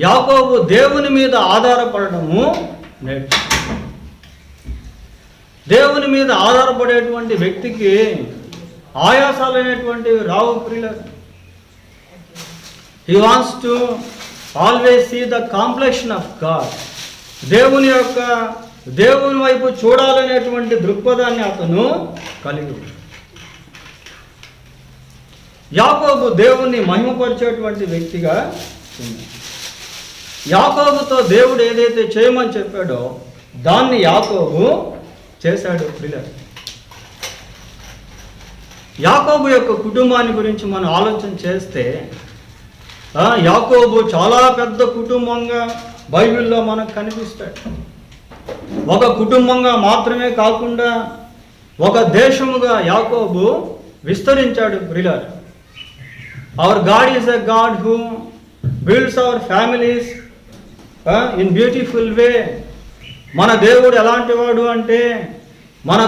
యాకోబు దేవుని మీద ఆధారపడము నేర్చుకున్నాడు. దేవుని మీద ఆధారపడేటువంటి వ్యక్తికి ఆయాసాలు అనేటువంటివి రావు. ప్రియులారా, he wants to always see the complexion of God. దేవుని వైపు చూడాలనేటువంటి దృక్పథాన్ని అతను కలిగి ఉన్నాడు. యాకోబు దేవుణ్ణి మహిమపరిచేటువంటి వ్యక్తిగా ఉన్నాడు. యాకోబుతో దేవుడు ఏదైతే చేయమని చెప్పాడో దాన్ని యాకోబు చేశాడు. ప్రియులారా, యాకోబు యొక్క కుటుంబాన్ని గురించి మనం ఆలోచన చేస్తే యాకోబు చాలా పెద్ద కుటుంబంగా బైబిల్లో మనకు కనిపిస్తాడు. ఒక కుటుంబంగా మాత్రమే కాకుండా ఒక దేశముగా యాకోబు విస్తరించాడు. ప్రియులారా, hour God is a God who builds our families in beautiful వే. మన దేవుడు ఎలాంటి వాడు అంటే మన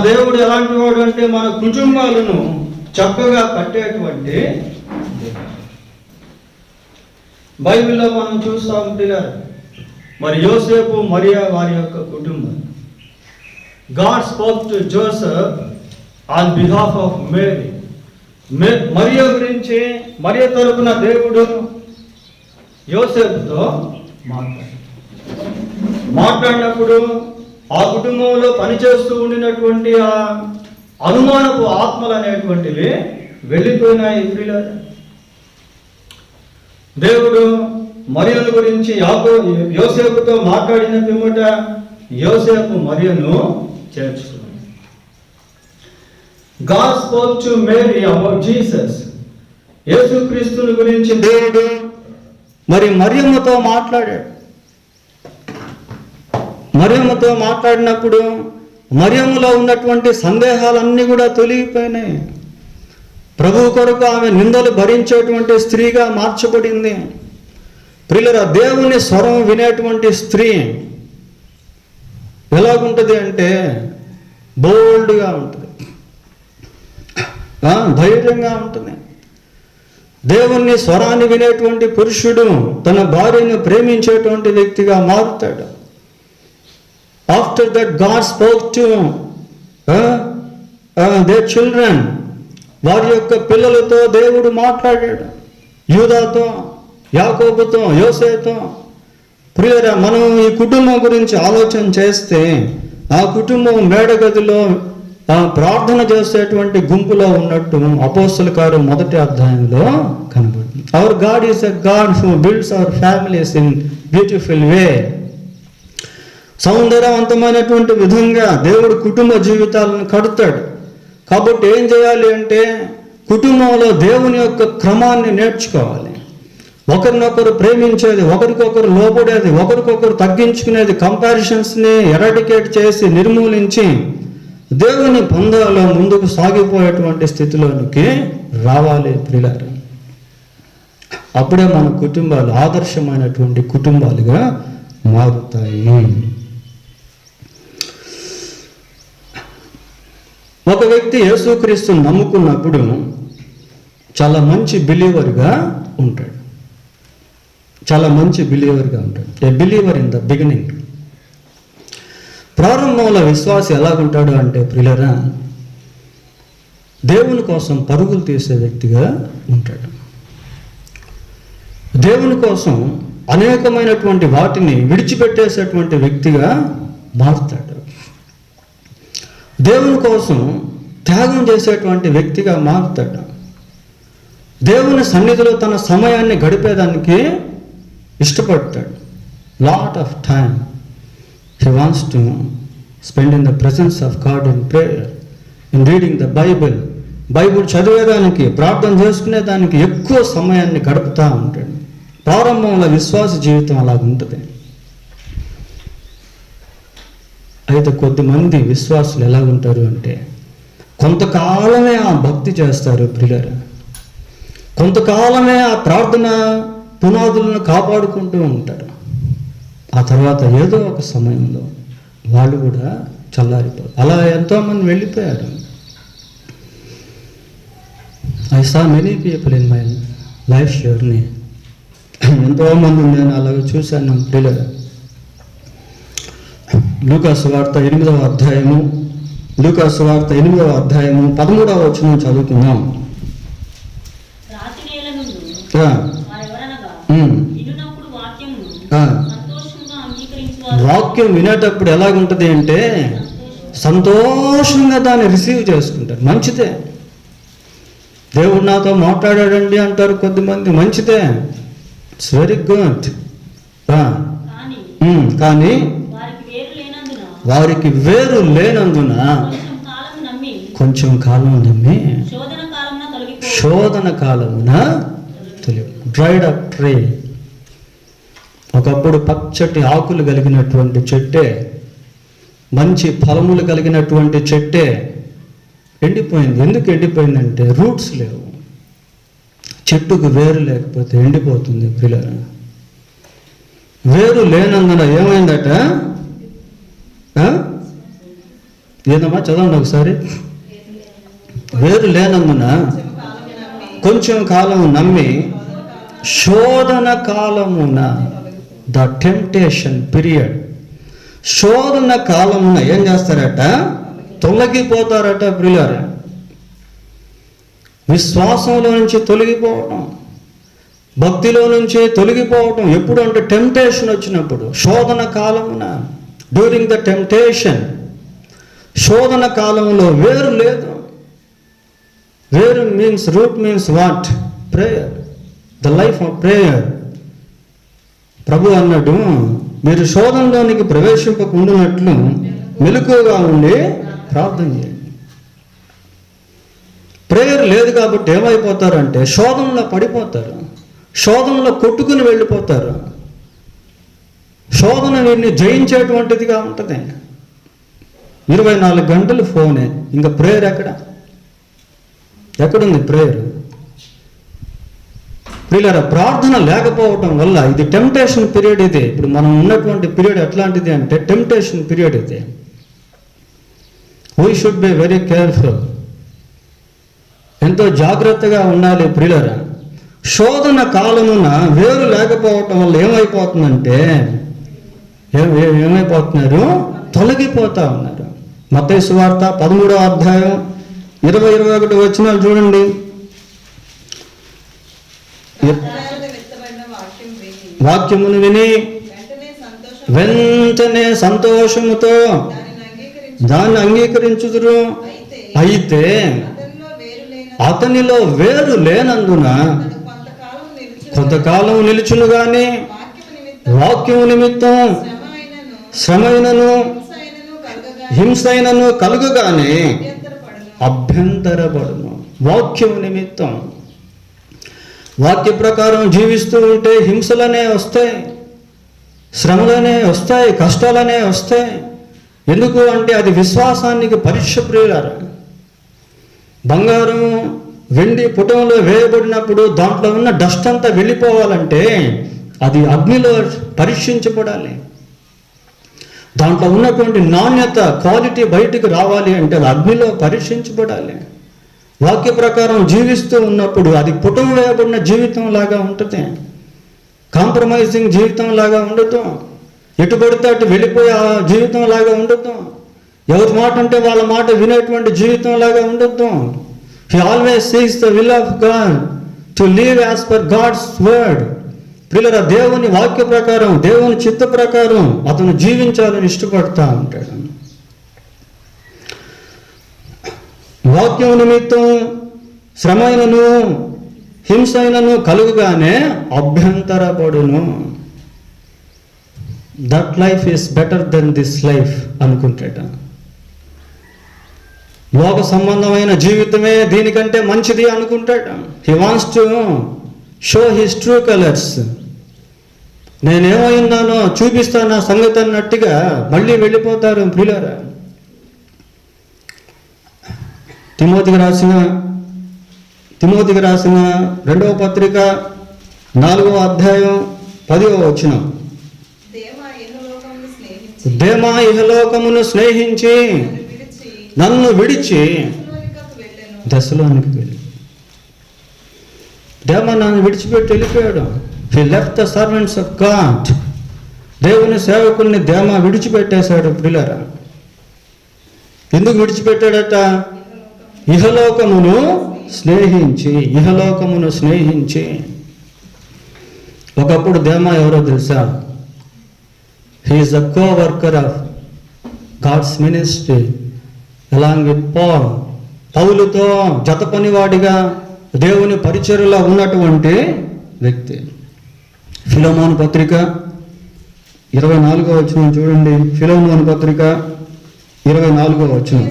దేవుడు ఎలాంటి వాడు అంటే మన కుటుంబాలను చక్కగా కట్టేటువంటి బైబిల్లో మనం చూస్తూ ఉంటున్నారు. మరి యోసేపు మరియా వారి యొక్క కుటుంబం. God spoke to Joseph on behalf of Mary. మరియా గురించి, మరియా తరపున దేవుడు యోసేపుతో మాట్లాడినప్పుడు ఆ కుటుంబంలో పనిచేస్తూ ఉండినటువంటి ఆ అనుమానపు ఆత్మలు అనేటువంటివి వెళ్ళిపోయినాయి. ప్రియులారా, దేవుడు మరియను గురించి యోసేపుతో మాట్లాడిన పిమ్మట యోసేపు మరియను చేర్చుకున్నాడు. God spoke to Mary about Jesus. యేసుక్రీస్తుని గురించి దేవుడు మరి మరియమ్మతో మాట్లాడాడు. మరియమ్మతో మాట్లాడినప్పుడు మరియమ్మలో ఉన్నటువంటి సందేహాలన్నీ కూడా తొలగిపోయినాయి. ప్రభు కొరకు ఆమె నిందలు భరించేటువంటి స్త్రీగా మార్చబడింది. ప్రియులారా, దేవుని స్వరం వినేటువంటి స్త్రీ ఎలాగుంటుంది అంటే బోల్డ్గా ఉంటుంది. ధైర్యంగా ఉంటుంది. దేవుని స్వరాన్ని వినేటువంటి పురుషుడు తన భార్యను ప్రేమించేటువంటి వ్యక్తిగా మారుతాడు. After that God spoke to their children, వారి యొక్క పిల్లలతో దేవుడు మాట్లాడాడు. యూదాతో, యాకోబుతో, యోసేతో. ప్రియులారా, మనం ఈ కుటుంబం గురించి ఆలోచన చేస్తే ఆ కుటుంబం మేడగదిలో ప్రార్థన చేసేటువంటి గుంపులో ఉన్నట్టు అపోస్తల కార్యం 1వ అధ్యాయంలో కనబడుతుంది. Our God is a God who builds our families in beautiful way. సౌందర్యవంతమైనటువంటి విధంగా దేవుడు కుటుంబ జీవితాలను కడతాడు. కాబట్టి ఏం చేయాలి అంటే కుటుంబంలో దేవుని యొక్క క్రమాన్ని నేర్చుకోవాలి. ఒకరినొకరు ప్రేమించేది, ఒకరికొకరు లోబడేది, ఒకరికొకరు తగ్గించుకునేది, కంపారిజన్స్ని ఎరాడికేట్ చేసి నిర్మూలించి దేవుని పొందాలో ముందుకు సాగిపోయేటువంటి స్థితిలోనికి రావాలి ప్రియులారా. అప్పుడే మన కుటుంబాలు ఆదర్శమైనటువంటి కుటుంబాలుగా మారుతాయి. ఒక వ్యక్తి యేసుక్రీస్తుని నమ్ముకున్నప్పుడు చాలా మంచి బిలీవర్గా ఉంటాడు. చాలా మంచి బిలీవర్గా ఉంటాడు. A believer in the beginning. ప్రారంభంలో విశ్వాసి ఎలాగుంటాడు అంటే ప్రియులారా, దేవుని కోసం పరుగులు తీసే వ్యక్తిగా ఉంటాడు. దేవుని కోసం అనేకమైనటువంటి వాటిని విడిచిపెట్టేసేటువంటి వ్యక్తిగా మారుతాడు. దేవుని కోసం త్యాగం చేసేటువంటి వ్యక్తిగా మారుతాడు. దేవుని సన్నిధిలో తన సమయాన్ని గడిపేదానికి ఇష్టపడతాడు. Lot of time he wants to spend in the presence of God in prayer, in reading the Bible. Bible చదివేదానికి, ప్రార్థన చేసుకునేదానికి ఎక్కువ సమయాన్ని గడుపుతూ ఉంటాడు. ప్రారంభంలో విశ్వాస జీవితం అలాగ ఉంటుంది. అయితే కొద్దిమంది విశ్వాసులు ఎలాగుంటారు అంటే కొంతకాలమే ఆ భక్తి చేస్తారు ప్రియులారా. కొంతకాలమే ఆ ప్రార్థన పునాదులను కాపాడుకుంటూ ఉంటారు. ఆ తర్వాత ఏదో ఒక సమయంలో వాళ్ళు కూడా చల్లారిపోతారు. అలా ఎంతోమంది వెళ్ళిపోయారు. I saw many people in my life journey. ఎంతోమంది నేను అలాగ చూశాను పిల్లలు. లూకాసు వార్త 8వ అధ్యాయము, లూకాసు వార్త 8వ అధ్యాయము 13వ వచనం చదువుకుందాం. వాక్యం వినేటప్పుడు ఎలాగుంటుంది అంటే సంతోషంగా దాన్ని రిసీవ్ చేసుకుంటారు. మంచిదే, దేవుడు నాతో మాట్లాడాడండి అంటారు కొద్దిమంది. మంచిదే, ఇట్స్ వెరీ గుడ్. కానీ వారికి వేరు లేనందున కొంచెం కాలం నమ్మి శోధన కాలమున తొలగి. Dried up tree. ఒకప్పుడు పచ్చటి ఆకులు కలిగినటువంటి చెట్టే, మంచి ఫలములు కలిగినటువంటి చెట్టే ఎండిపోయింది. ఎందుకు ఎండిపోయిందంటే రూట్స్ లేవు. చెట్టుకు వేరు లేకపోతే ఎండిపోతుంది పిల్లలు. వేరు లేనందున ఏమైందట? ఏదమ్మా చదవండి ఒకసారి. వేరు లేనందున కొంచెం కాలం నమ్మి శోధన కాలమున, ద టెంప్టేషన్ పీరియడ్, శోధన కాలమున ఏం చేస్తారట? తొలగిపోతారట ప్రియులారా. విశ్వాసంలో నుంచి తొలగిపోవటం, భక్తిలో నుంచి తొలగిపోవటం ఎప్పుడు అంటే టెంప్టేషన్ వచ్చినప్పుడు. శోధన కాలమున, డ్యూరింగ్ ద టెంప్టేషన్. శోధన కాలంలో వేరు లేదు. వేరు means, root means what? Prayer, the life of prayer. ప్రభు అన్నాడు, మీరు శోధనలోనికి ప్రవేశింపకుండానట్లు మెలకువగా ఉండి ప్రార్థన చేయండి. ప్రేయర్ లేదు కాబట్టి ఏమైపోతారంటే శోధనలో పడిపోతారు, శోధనలో కొట్టుకుని వెళ్ళిపోతారు. శోధన వీరిని జయించేటువంటిదిగా ఉంటుంది. 24 గంటలు ఫోనే, ఇంకా ప్రేయర్ ఎక్కడుంది ప్రేయర్? ప్రియులారా, ప్రార్థన లేకపోవటం వల్ల ఇది టెంప్టేషన్ పీరియడ్. ఇది ఇప్పుడు మనం ఉన్నటువంటి పీరియడ్ ఎట్లాంటిది అంటే టెంప్టేషన్ పీరియడ్. ఇది we should be very careful. ఎంతో జాగ్రత్తగా ఉండాలి ప్రియులారా. శోధన కాలమున వేరు లేకపోవటం వల్ల ఏమైపోతుందంటే ఏమైపోతున్నారు? తొలగిపోతా ఉన్నారు. మత్తయి సువార్త 13వ అధ్యాయం 20-21 వచనాలు చూడండి. వాక్యమును విని వెంటనే సంతోషముతో దాన్ని అంగీకరించుదురు. అయితే అతనిలో వేరు లేనందున కొంతకాలం నిలుచును గాని వాక్యము నిమిత్తం శ్రమైనను హింసైనను కలుగుగానే అభ్యంతరపడును. వాక్యము నిమిత్తం, వాక్య ప్రకారం జీవిస్తూ ఉంటే హింసలనే వస్తాయి, శ్రమలనే వస్తాయి, కష్టాలనే వస్తాయి. ఎందుకు అంటే అది విశ్వాసానికి పరీక్ష ప్రియులారా. బంగారం వెండి పుటంలో వేయబడినప్పుడు దాంట్లో ఉన్న డస్ట్ అంతా వెళ్ళిపోవాలంటే అది అగ్నిలో పరీక్షించబడాలి. దాంట్లో ఉన్నటువంటి నాణ్యత, క్వాలిటీ బయటికి రావాలి అంటే అది అగ్నిలో పరీక్షించబడాలి. వాక్య ప్రకారం జీవిస్తూ ఉన్నప్పుడు అది పుటం వేయబడిన జీవితం లాగా ఉంటుంది, కాంప్రమైజింగ్ జీవితం లాగా ఉండదు, ఎటు పడితే అటు వెళ్ళిపోయే జీవితం లాగా ఉండదు, ఎవరి మాట అంటే వాళ్ళ మాట వినేటువంటి జీవితం లాగా ఉండొద్దు. He always seeks the will of God to live as per God's word. పిల్లల దేవుని వాక్య ప్రకారం, దేవుని చిత్త ప్రకారం అతను జీవించాలని ఇష్టపడతా ఉంటాడు. వాక్యం నిమిత్తం శ్రమైనను హింసైనను కలుగుగానే అభ్యంతరపడును. That life is better than this life అనుకుంటాడు. లోక సంబంధమైన జీవితమే దీనికంటే మంచిది అనుకుంటాడు. He wants to show his true colours. నేనేమైందానో చూపిస్తాను నా సంగతి అన్నట్టుగా మళ్ళీ వెళ్ళిపోతారు ప్రియులారా. తిమోతికి రాసిన 2వ పత్రిక 4వ అధ్యాయం 10వ వచనం. దేమా ఇహలోకమును స్నేహించి నన్ను విడిచి దెస్సలోనికి వెళ్ళి, దేమా నన్ను విడిచిపెట్టి వెళ్ళిపోయాడు. He left the servants of God. దేవుని సేవకుల్ని దేమా విడిచిపెట్టేశాడు ప్రియులారా. ఎందుకు విడిచిపెట్టాడట? ఇహలోకమును స్నేహించి. ఒకప్పుడు దేమా ఎవరో తెలుసా? He is the co worker of God's ministry along with Paul. పౌలుతో జత పనివాడిగా దేవుని పరిచర్యలో ఉన్నటువంటి వ్యక్తి. ఫిలోమోను పత్రిక 24వ వచనం చూడండి. ఫిలోమోను పత్రిక 24వ వచనం.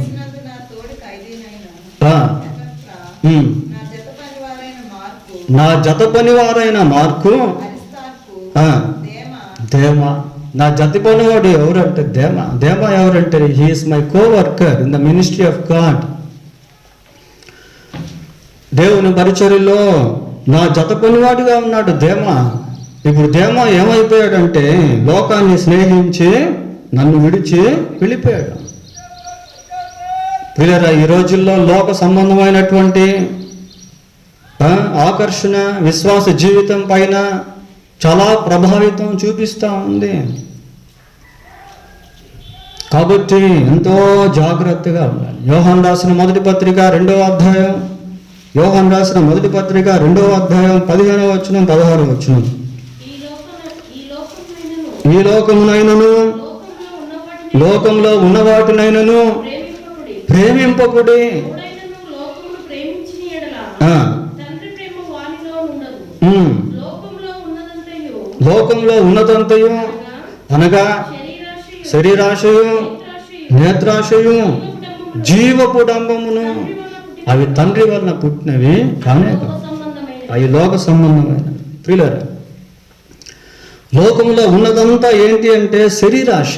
నా జత పనివారైన మార్కు, దేమా. నా జత పనివాడు ఎవరంటే దేమా ఎవరంటే he is my co worker in the ministry of God. దేవుని పరిచర్యలో నా జత పనివాడిగా ఉన్నాడు దేమా. ఇప్పుడు దేమా ఏమైపోయాడంటే లోకాన్ని స్నేహించి నన్ను విడిచి వెళ్ళిపోయాడు. పిల్లరా, ఈ రోజుల్లో లోక సంబంధమైనటువంటి ఆకర్షణ విశ్వాస జీవితం పైన చాలా ప్రభావితం చూపిస్తూ ఉంది. కాబట్టి ఎంతో జాగ్రత్తగా ఉండాలి. యోహాను రాసిన మొదటి పత్రిక 2వ అధ్యాయం 15వ వచనం 16వ వచనం. ఈ లోకమునైనను లోకంలో ఉన్నవాటినైనను ప్రేమింపకుడి. లోకంలో ఉన్నదంతయు అనగా శరీరాశయు, నేత్రాశయు, జీవపు డంబమును అవి తండ్రి వలన పుట్టినవి కానే అవి లోక సంబంధమైన. ప్రియులారా, లోకంలో ఉన్నదంతా ఏంటి అంటే శరీరాశ.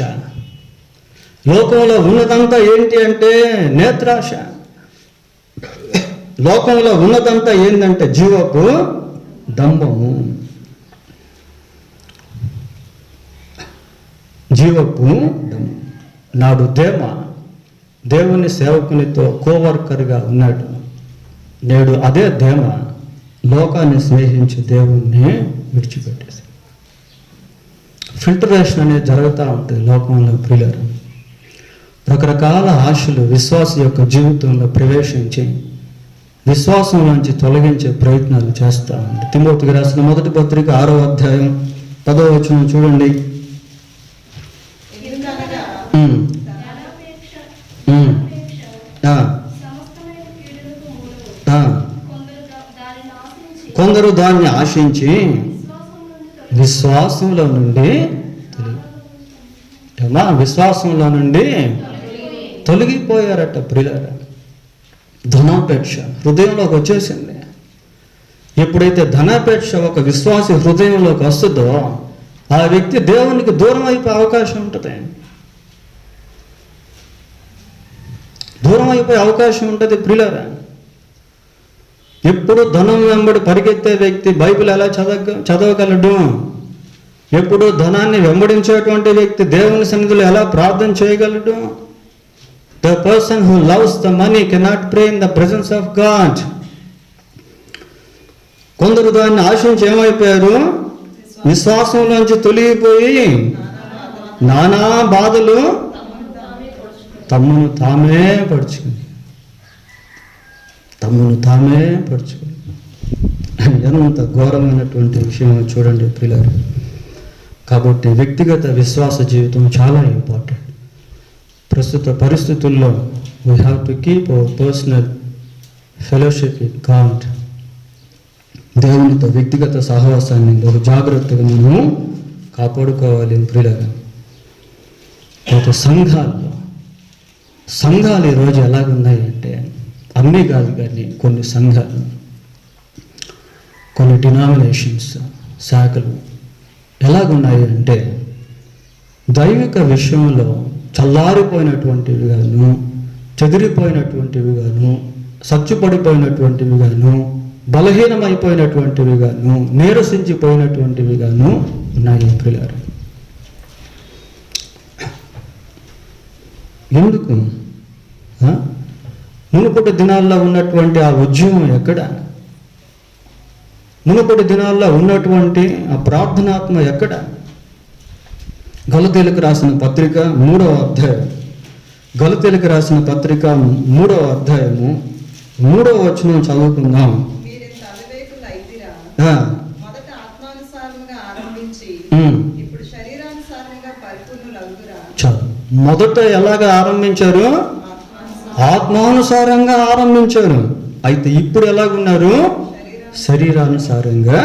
లోకంలో ఉన్నదంతా ఏంటి అంటే నేత్రాశ. లోకంలో ఉన్నదంతా ఏంటంటే జీవపు డంబము. నాడు దేమా దేవుని సేవకునితో కోవర్కర్గా ఉన్నాడు. నేడు అదే దేమ లోకాన్ని స్నేహించే దేవుణ్ణి విడిచిపెట్టేసి. ఫిల్టరేషన్ అనేది జరుగుతూ ఉంటుంది లోకంలో ప్రియులారా. రకరకాల ఆశలు విశ్వాస యొక్క జీవితంలో ప్రవేశించి విశ్వాసం నుంచి తొలగించే ప్రయత్నాలు చేస్తూ ఉంటాయి. తిమోతికి రాసిన మొదటి పత్రిక 6వ అధ్యాయం 10వ వచనం చూడండి. ఎందుకనగా కొందరు దాన్ని ఆశించి విశ్వాసంలో నుండి విశ్వాసంలో నుండి తొలగిపోయారట ప్రియులారా. ధనాపేక్ష హృదయంలోకి వచ్చేసింది. ఎప్పుడైతే ధనాపేక్ష ఒక విశ్వాసి హృదయంలోకి వస్తుందో ఆ వ్యక్తి దేవునికి దూరం అయిపోయే అవకాశం ఉంటుంది. దూరం అయిపోయే అవకాశం ఉంటుంది ప్రియులారా. ఎప్పుడు ధనం వెంబడి పరిగెత్తే వ్యక్తి బైబిల్ ఎలా చదవగలడు? ఎప్పుడు ధనాన్ని వెంబడించేటువంటి వ్యక్తి దేవుని సన్నిధిలో ఎలా ప్రార్థన చేయగలడు? The person who loves the money cannot pray in the presence of God. కొందరు దాన్ని ఆశించి ఏమైపోయారు? విశ్వాసంలోంచి తొలగిపోయి నానా బాధలు తమ్మును తామే పడుచుకుని ఎంత ఘోరమైనటువంటి విషయం చూడండి ప్రియులారా. కాబట్టి వ్యక్తిగత విశ్వాస జీవితం చాలా ఇంపార్టెంట్. ప్రస్తుత పరిస్థితుల్లో we have to keep our personal fellowship with God. దేవునితో వ్యక్తిగత సహవాసాన్ని బహు జాగ్రత్తగా మనము కాపాడుకోవాలి ప్రియులారా. అయితే సంఘాలు ఈరోజు ఎలాగున్నాయి అంటే, అన్నీ కాదు కానీ కొన్ని సంఘాలు, కొన్ని డినామినేషన్స్, శాఖలు ఎలాగున్నాయి అంటే దైవిక విషయంలో చల్లారిపోయినటువంటివి గాను, చెదిరిపోయినటువంటివి గాను, సచ్చుపడిపోయినటువంటివి గాను, బలహీనమైపోయినటువంటివి గాను, నీరసించిపోయినటువంటివి గాను ఉన్నాయి ప్రియులారా. ఎందుకు? మునుపటి దినాల్లో ఉన్నటువంటి ఆ ఉద్యమం ఎక్కడ? మునుపటి దినాల్లో ఉన్నటువంటి ఆ ప్రార్థనాత్మ ఎక్కడ? గలతీయులకు రాసిన పత్రిక 3వ అధ్యాయం, గలతీయులకు రాసిన పత్రిక 3వ అధ్యాయము 3వ వచనం చదువుకుందాం. మొదట ఆత్మానుసారంగా ఆరంభించి ఇప్పుడు శరీరానుసారంగా పరిపూర్ణులగుదురా. మొదట ఎలాగా ఆరంభించారు? ఆత్మానుసారంగా ఆరంభించారు. అయితే ఇప్పుడు ఎలాగున్నారు? శరీరానుసారంగా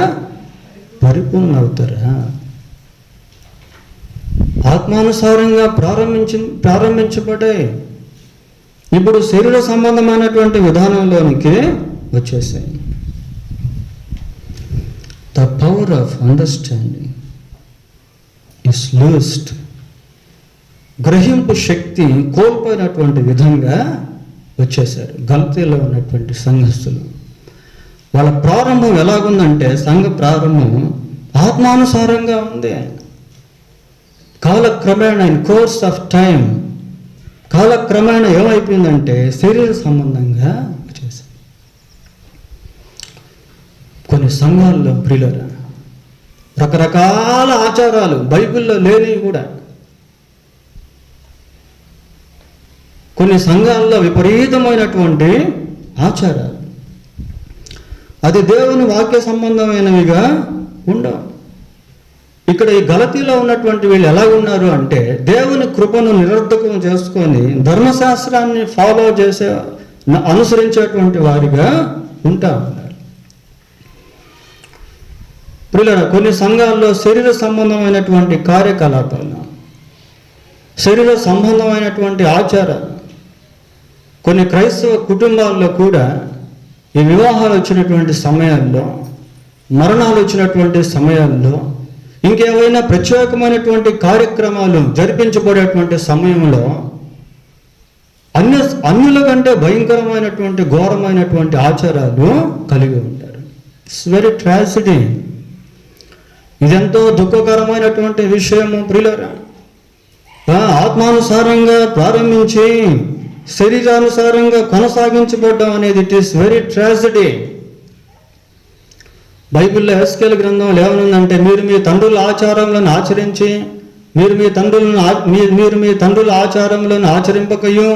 పరిపూర్ణ అవుతారా? ఆత్మానుసారంగా ప్రారంభించబడే ఇప్పుడు శరీర సంబంధమైనటువంటి విధానంలోనికి వచ్చేసాయి. The power of understanding is loosed. గ్రహింపు శక్తి కోల్పోయినటువంటి విధంగా వచ్చేసారు గలతీలో ఉన్నటువంటి సంఘస్థులు. వాళ్ళ ప్రారంభం ఎలాగుందంటే, సంఘ ప్రారంభం ఆత్మానుసారంగా ఉంది. కాలక్రమేణా ఇన్ కోర్స్ ఆఫ్ టైం కాలక్రమేణా ఏమైపోయిందంటే శరీర సంబంధంగా వచ్చేసారు. కొన్ని సంఘాల్లో ప్రియులారా రకరకాల ఆచారాలు బైబిల్లో లేనివి కూడా. కొన్ని సంఘాల్లో విపరీతమైనటువంటి ఆచారాలు, అది దేవుని వాక్య సంబంధమైనవిగా ఉండవు. ఇక్కడ ఈ గలతీలో ఉన్నటువంటి వీళ్ళు ఎలా ఉన్నారు అంటే, దేవుని కృపను నిరర్ధకం చేసుకొని ధర్మశాస్త్రాన్ని ఫాలో చేసే అనుసరించేటువంటి వారిగా ఉంటా ఉన్నారు. ప్రియులారా, కొన్ని సంఘాల్లో శరీర సంబంధమైనటువంటి కార్యకలాపాలు, శరీర సంబంధమైనటువంటి ఆచారాలు, కొన్ని క్రైస్తవ కుటుంబాల్లో కూడా ఈ వివాహాలు వచ్చినటువంటి సమయాల్లో, మరణాలు వచ్చినటువంటి సమయాల్లో, ఇంకేమైనా ప్రత్యేకమైనటువంటి కార్యక్రమాలు జరిపించబడేటువంటి సమయంలో అన్యుల కంటే భయంకరమైనటువంటి ఘోరమైనటువంటి ఆచారాలు కలిగి ఉంటారు. It's very tragedy. ఇదెంతో దుఃఖకరమైనటువంటి విషయము ప్రియులారా. ఆత్మానుసారంగా ప్రారంభించి శరీరానుసారంగా కొనసాగించబడడం అనేది ఇట్ ఈస్ వెరీ ట్రాజడీ. బైబిల్లో ఎస్కేల్ గ్రంథంలో ఏమనుందంటే, మీరు మీ తండ్రుల ఆచారములను ఆచరించి మీరు మీ తండ్రుల ఆచారములను ఆచరింపకయు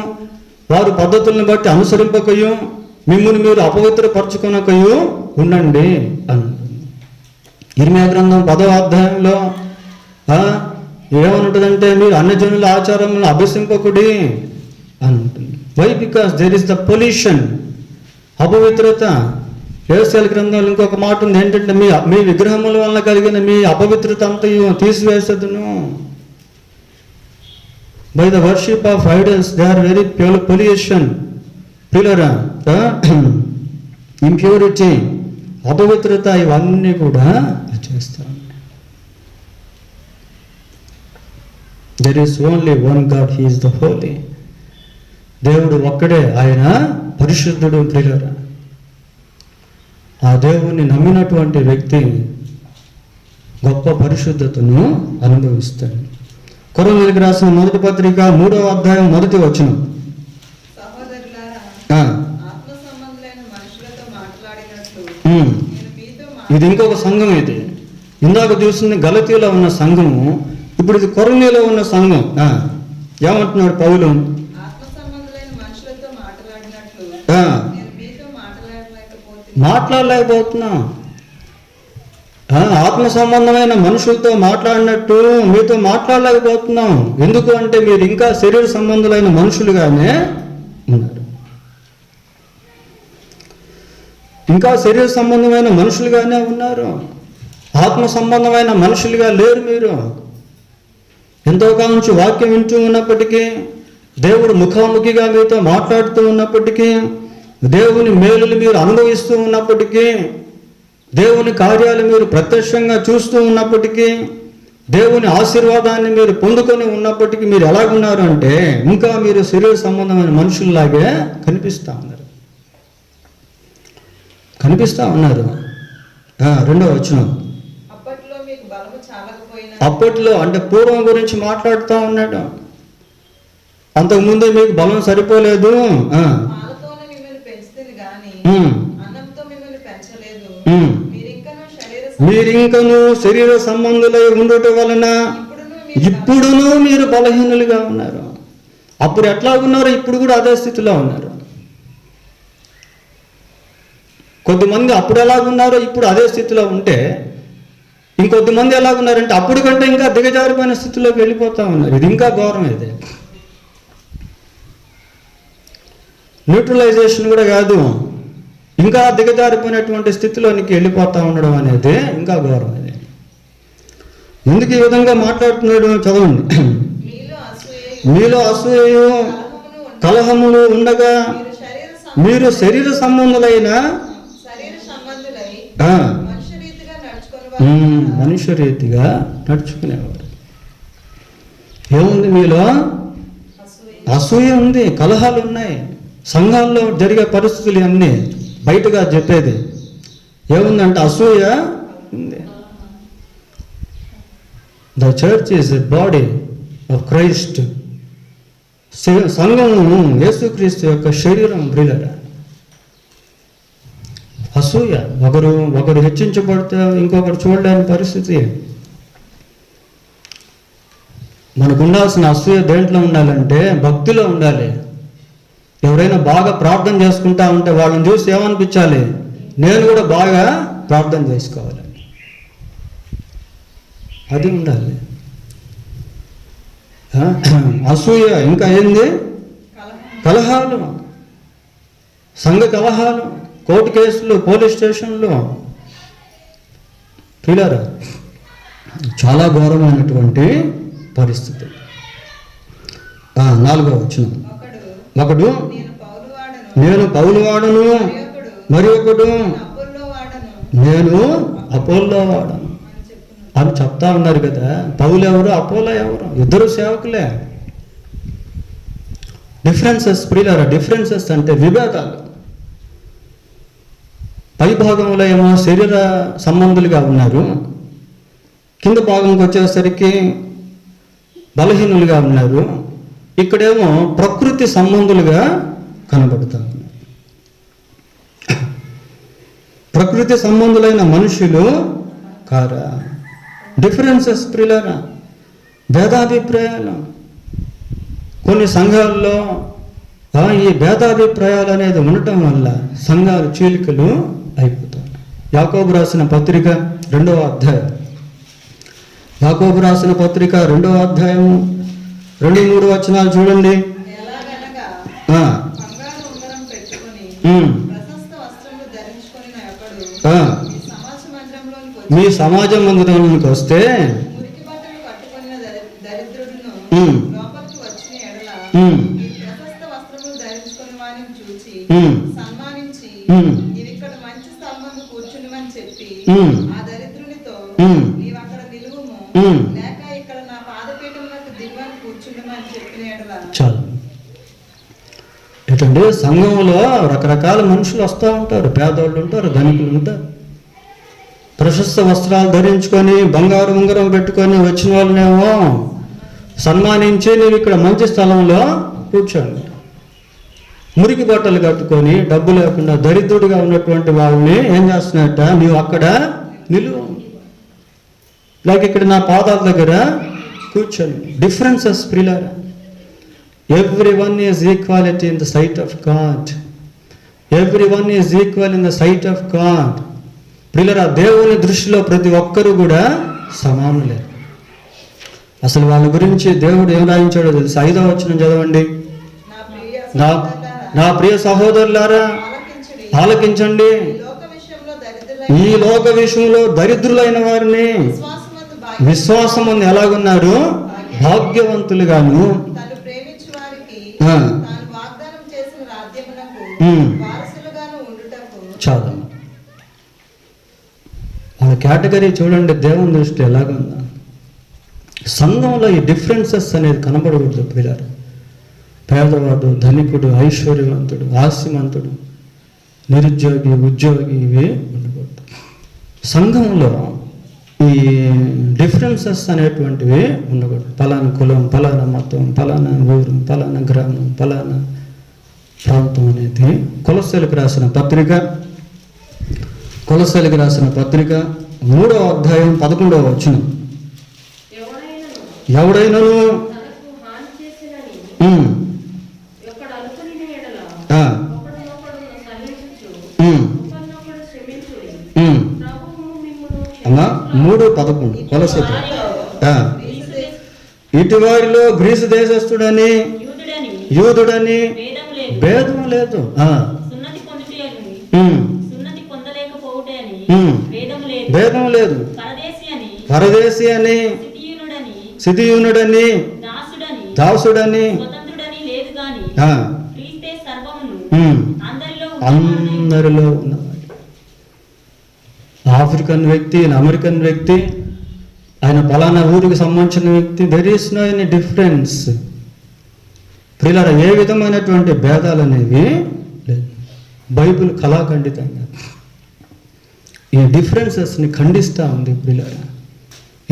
వారు పద్ధతులను బట్టి అనుసరింపకయు మిమ్మల్ని మీరు అపవిత్రపరచుకొనకయు ఉండండి అని. ఇర్మియా గ్రంథం 10వ అధ్యాయంలో ఏమనుంటుందంటే, మీరు అన్యజనుల ఆచారములను అభ్యసింపకుడి అని ఉంటుంది. Why? Because there is the pollution, అపవిత్రత. ఎస్కేల్ గ్రంథంలో ఇంకొక మాట ఉంది ఏంటంటే, మీ విగ్రహముల వలన కలిగిన మీ అపవిత్రత అంతయు తీసివేసదును. By the worship of idols they are very pollution. పిల్లరా, ఇంప్యూరిటీ, అపవిత్రత, ఇవన్నీ కూడా చేస్తాం. There is only one God, he is the holy. దేవుడు ఒక్కడే, ఆయన పరిశుద్ధుడు. ప్రియులారా, ఆ దేవుణ్ణి నమ్మినటువంటి వ్యక్తి గొప్ప పరిశుద్ధతను అనుభవిస్తాడు. కొరింథీయులకు రాసిన మొదటి పత్రిక 3వ అధ్యాయం 1వ వచనం. ఇది ఇంకొక సంఘం. ఇది ఇందాక చూసింది గలతీలో ఉన్న సంఘము, ఇప్పుడు ఇది కొరింథీలో ఉన్న సంఘం. ఏమంటున్నాడు పౌలు? మాట్లాడలేకపోతున్నా. ఆత్మ సంబంధమైన మనుషులతో మాట్లాడినట్టు మీతో మాట్లాడలేకపోతున్నాం. ఎందుకు అంటే మీరు ఇంకా శరీర సంబంధులైన మనుషులుగానే ఉన్నారు. ఇంకా శరీర సంబంధమైన మనుషులుగానే ఉన్నారు. ఆత్మ సంబంధమైన మనుషులుగా లేరు మీరు. ఎంతో కాలం నుంచి వాక్యం వింటూ ఉన్నప్పటికీ, దేవుడు ముఖాముఖిగా మీతో మాట్లాడుతూ ఉన్నప్పటికీ, దేవుని మేలులు మీరు అనుభవిస్తూ ఉన్నప్పటికీ, దేవుని కార్యాలు మీరు ప్రత్యక్షంగా చూస్తూ ఉన్నప్పటికీ, దేవుని ఆశీర్వాదాన్ని మీరు పొందుకొని ఉన్నప్పటికీ మీరు ఎలాగున్నారు అంటే ఇంకా మీరు శరీర సంబంధమైన మనుషుల్లాగే కనిపిస్తూ ఉన్నారు. రెండవ వచనం. అప్పట్లో అంటే పూర్వం గురించి మాట్లాడుతూ ఉన్నాడు. అంతకుముందు మీకు బలం సరిపోలేదు, మీరింకను శరీర సంబంధులై ఉండుట వలన ఇప్పుడును మీరు బలహీనులుగా ఉన్నారు. అప్పుడు ఎట్లా ఉన్నారు, ఇప్పుడు కూడా అదే స్థితిలో ఉన్నారు. కొద్దిమంది అప్పుడు ఎలాగున్నారో ఇప్పుడు అదే స్థితిలో ఉంటే, ఇంకొద్దిమంది ఎలాగున్నారంటే అప్పుడు కంటే ఇంకా దిగజారిపోయిన స్థితిలోకి వెళ్ళిపోతా ఉన్నారు. ఇది ఇంకా ఘోరం. ఇది న్యూట్రలైజేషన్ కూడా కాదు, ఇంకా దిగజారిపోయినటువంటి స్థితిలోనికి వెళ్ళిపోతా ఉండడం అనేది ఇంకా ఘోరం. ఇది ఎందుకు ఈ విధంగా మాట్లాడుతున్నాడు చదవండి. మీలో అసూయయు కలహములు ఉండగా మీరు శరీర సంబంధులైన మనుష్య రీతిగా నడుచుకునేవారు. ఏముంది మీలో? అసూయ ఉంది, కలహాలు ఉన్నాయి. సంఘాల్లో జరిగే పరిస్థితులు అన్నీ బయటగా చెప్పేది ఏముందంటే అసూయ ఉంది. The church is a body of Christ. సంఘము యేసుక్రీస్తు యొక్క శరీరం. బ్రిదర్, అసూయ, ఒకరు హెచ్చించబడితే ఇంకొకరు చూడలేని పరిస్థితి. మనకు ఉండాల్సిన అసూయ దేంట్లో ఉండాలంటే భక్తిలో ఉండాలి. ఎవరైనా బాగా ప్రార్థన చేసుకుంటా ఉంటే వాళ్ళని చూసి ఏమనిపించాలి, నేను కూడా బాగా ప్రార్థన చేసుకోవాలి, అది ఉండాలి. అసూయ. ఇంకా ఏంది? కలహాలు, సంఘ కలహాలు, కోర్టు కేసులు, పోలీస్ స్టేషన్లు. పిల్లరా, చాలా ఘోరమైనటువంటి పరిస్థితి. 4వ వచనం. ఒకడు నేను పౌలు వాడను, మరి ఒకడు నేను అపోల్లో వాడను అని చెప్తా ఉన్నారు కదా. పౌలు ఎవరు, అపోలో ఎవరు? ఇద్దరు సేవకులే. డిఫరెన్సెస్ ప్రియులారా, డిఫరెన్సెస్ అంటే విభేదాలు. పై భాగంలో ఏమో శరీర సంబంధులుగా ఉన్నారు, కింద భాగంకి వచ్చేసరికి బలహీనులుగా ఉన్నారు. ఇక్కడేమో ప్రకృతి సంబంధులుగా కనబడతా ఉన్నాయి. ప్రకృతి సంబంధులైన మనుషులు కారా. డిఫరెన్సెస్ ప్రియులారా, భేదాభిప్రాయాలు. కొన్ని సంఘాల్లో ఈ భేదాభిప్రాయాలు అనేది ఉండటం వల్ల సంఘాలు చీలికలు అయిపోతాయి. యాకోబు రాసిన పత్రిక 2వ అధ్యాయం, యాకోబు రాసిన పత్రిక 2వ అధ్యాయం 2-3 వచనాలు చూడండి. ఎలాగనగా బంగారు ఉంగరం పెట్టుకొని ప్రశస్త వస్త్రములు ధరించుకొనిన ఒకడు మీ సమాజ మందిరంలోకి వస్తే మురికి బట్టలు కట్టుకొనిన దరిద్రుడును లోపలికి వచ్చిన ఎడల ప్రశస్త వస్త్రములు ధరించుకొని వానిని చూచి సన్మానించి నీవిక్కడ మంచి స్థలమందు కూర్చునిమని చెప్పి ఆ దరిద్రునితో నీవు అక్కడ నిలువుము, లేక ఇక్కడ నా పాదపీఠములకు దిగువని కూర్చుండమని చెప్పిన ఎడల. చాలు. ఏంటంటే సంఘంలో రకరకాల మనుషులు వస్తూ ఉంటారు. పేదోళ్ళు ఉంటారు, ధనికులు ఉంటారు. ప్రశస్త వస్త్రాలు ధరించుకొని బంగారు ఉంగరం పెట్టుకొని వచ్చిన వాళ్ళనేమో సన్మానించి నీవు ఇక్కడ మంచి స్థలంలో కూర్చోండి. మురికి బట్టలు కట్టుకొని డబ్బు లేకుండా దరిద్రుడిగా ఉన్నటువంటి వాళ్ళని ఏం చేస్తున్నట్ట, నీవు అక్కడ నిలువు, లేక ఇక్కడ నా పాదాల దగ్గర కూర్చొని. డిఫరెన్సెస్ ప్రియులారా. Everyone is equality in the sight of God. Everyone is equal in the sight of God. ప్రియులారా, దేవుని దృష్టిలో ప్రతి ఒక్కరూ కూడా సమానులే. అసలు వాళ్ళ గురించి దేవుడు ఏం రాయించాడో తెలుసు. 5వ వచనం చదవండి. నా ప్రియ సహోదరులారా ఆలకించండి, ఈ లోక విషయంలో దరిద్రులైన వారిని విశ్వాసమందు ఎలాగున్నారు, భాగ్యవంతులుగాను చాలా. వాళ్ళ కేటగిరీ చూడండి దేవుని దృష్టి ఎలాగుందా. సంఘంలో ఈ డిఫరెన్సెస్ అనేది కనబడకూడదు పిల్లలు. పేదవాడు, ధనికుడు, ఐశ్వర్యవంతుడు, ఆస్తిమంతుడు, నిరుద్యోగి, ఉద్యోగి, ఇవి ఉండకూడదు. సంఘంలో ఈ డిఫరెన్సెస్ అనేటువంటివి ఉండకూడదు. పలానా కులం, పలానా మతం, పలానా ఊరు, పలానా గ్రామం, పలానా ప్రాంతం అనేది. కొలస్సీలకు రాసిన పత్రిక 3వ అధ్యాయం 11వ వచనం. ఎవడైనను అమ్మా 3:11 కొలస్సీలు. ఇటు వారిలో గ్రీసు దేశస్థుడని యూదుడని భేదం లేదు, భేదం లేదు, పరదేశి అని, సిథియునుడని, దాసుడని, అందరిలో ఉన్నవాడు. ఆఫ్రికన్ వ్యక్తి, అమెరికన్ వ్యక్తి, ఆయన పలానా ఊరికి సంబంధించిన వ్యక్తి, there is no any difference. ప్రియులారా, ఏ విధమైనటువంటి భేదాలు అనేవి లేదు. బైబిల్ కళాఖండితంగా ఈ డిఫరెన్సెస్ని ఖండిస్తూ ఉంది. ప్రియులారా,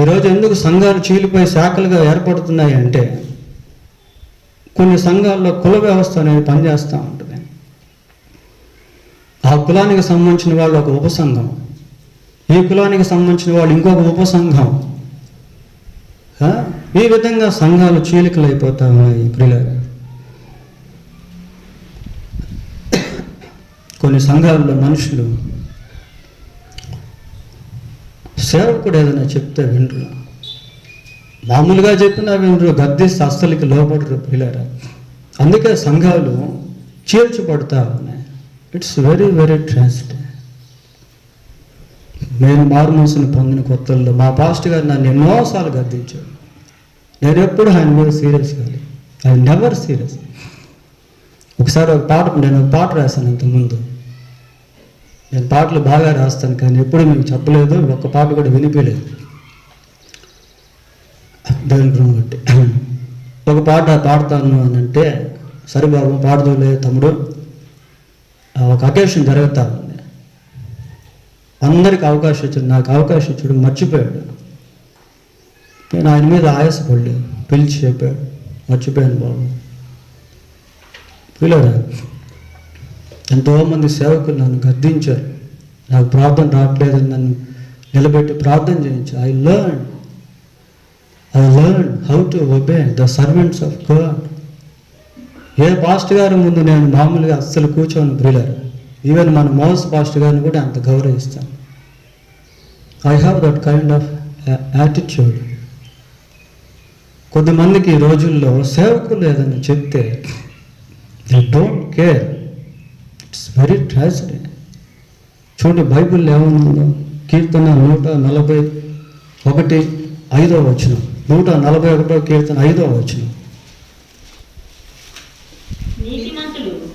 ఈరోజు ఎందుకు సంఘాలు చీలిపోయి శాఖలుగా ఏర్పడుతున్నాయి అంటే, కొన్ని సంఘాల్లో కుల వ్యవస్థ అనేది పనిచేస్తూ ఉంటుంది. ఆ కులానికి సంబంధించిన వాళ్ళు ఒక ఉపసంఘం, ఈ కులానికి సంబంధించిన వాళ్ళు ఇంకొక ఉపసంఘం. ఈ విధంగా సంఘాలు చీలికలు అయిపోతా ఉన్నాయి. ప్రియులారా, కొన్ని సంఘాల్లో మనుషులు సేవకుడు ఏదైనా చెప్తే వినరు, మామూలుగా చెప్పినా వినరు, గద్దిస్తే అస్సలకి లోపడరు. ప్రియులారా, అందుకే సంఘాలు చీల్చబడతా ఉన్నాయి. It's very very tragedy. నేను మారుమనసును పొందిన కొత్తల్లో మా పాస్టర్ గారు నన్ను ఎన్నోసార్లు గద్దించాడు. నేను ఎప్పుడు ఆయన మీద సీరియస్ కాదు, ఐ నెవర్ సీరియస్. ఒకసారి నేను ఒక పాట రాశాను. ఇంతకుముందు నేను పాటలు బాగా రాస్తాను, కానీ ఎప్పుడు మీకు చెప్పలేదు, ఒక్క పాట కూడా వినిపించలేదు. దేవుని కృప బట్టి ఒక పాట పాడతాను అని అంటే, సరే బాబు పాడదులే తమ్ముడు, ఒక అకేషన్ జరుగుతా ఉంది, అందరికి అవకాశం ఇచ్చాడు, నాకు అవకాశం ఇచ్చాడు, మర్చిపోయాడు. నేను ఆయన మీద ఆయాసపడలేదు, పిలిచి చెప్పాడు, మర్చిపోయాను బాబు. పిల్లరా, ఎంతోమంది సేవకులు నన్ను గద్దించారు, నాకు ప్రార్థన రావట్లేదని నన్ను నిలబెట్టి ప్రార్థన చేయించారు. I learn how to obey the servants of God. A pastor గారి ముందు నేను మామూలుగా అస్సలు కూర్చోను ప్రియులారా. ఈవెన్ మన మోస్ పాస్టర్ గారిని కూడా అంత గౌరవిస్తాను. I have that kind of attitude. కొద్దిమందికి ఈ రోజుల్లో సేవకులు ఏదైనా చెప్తే they don't care. It's very tragedy. చూడండి, బైబిల్లో ఏమన్నా కీర్తన 141 5వ వచనం. 141వ కీర్తన 5వ వచనం.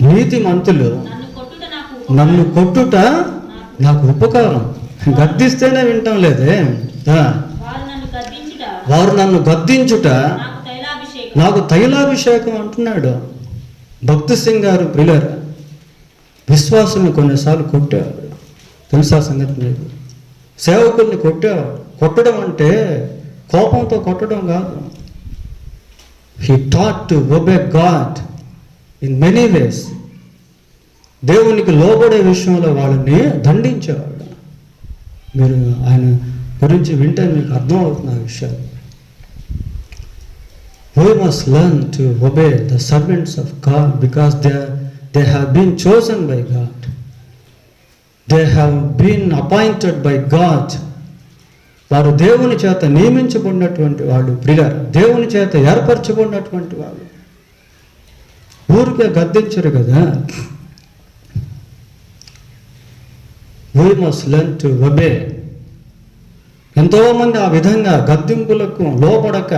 నీతిమంతులు నన్ను కొట్టుట నాకు ఉపకారం. గద్దిస్తేనే వింటాం లేదే. వారు నన్ను గద్దించుట నాకు తైలాభిషేకం అంటున్నాడు. భక్తి సింగ్ గారు ప్రియులారా, విశ్వాసుని కొన్నిసార్లు కొట్టేవాడు. తెలుసా సంగతి మీకు? సేవకుల్ని కొట్టేవాడు. కొట్టడం అంటే కోపంతో కొట్టడం కాదు. He taught to obey God in many ways. దేవునికి లోబడే విషయంలో వాళ్ళని దండించేవాడు. మీరు ఆయన గురించి వింటే మీకు అర్థమవుతున్న విషయాలు. We must learn to obey the servants of God because they have been chosen by God. They have been appointed by God. వారు దేవుని చేత నియమించబడినటువంటి వాళ్ళు, ప్రియులారా, దేవుని చేత ఏర్పరచబడినటువంటి వాళ్ళు. ఊరికే గద్దించరు కదా. We must learn to obey. ఎంతోమంది ఆ విధంగా గద్దింపులకు లోపడక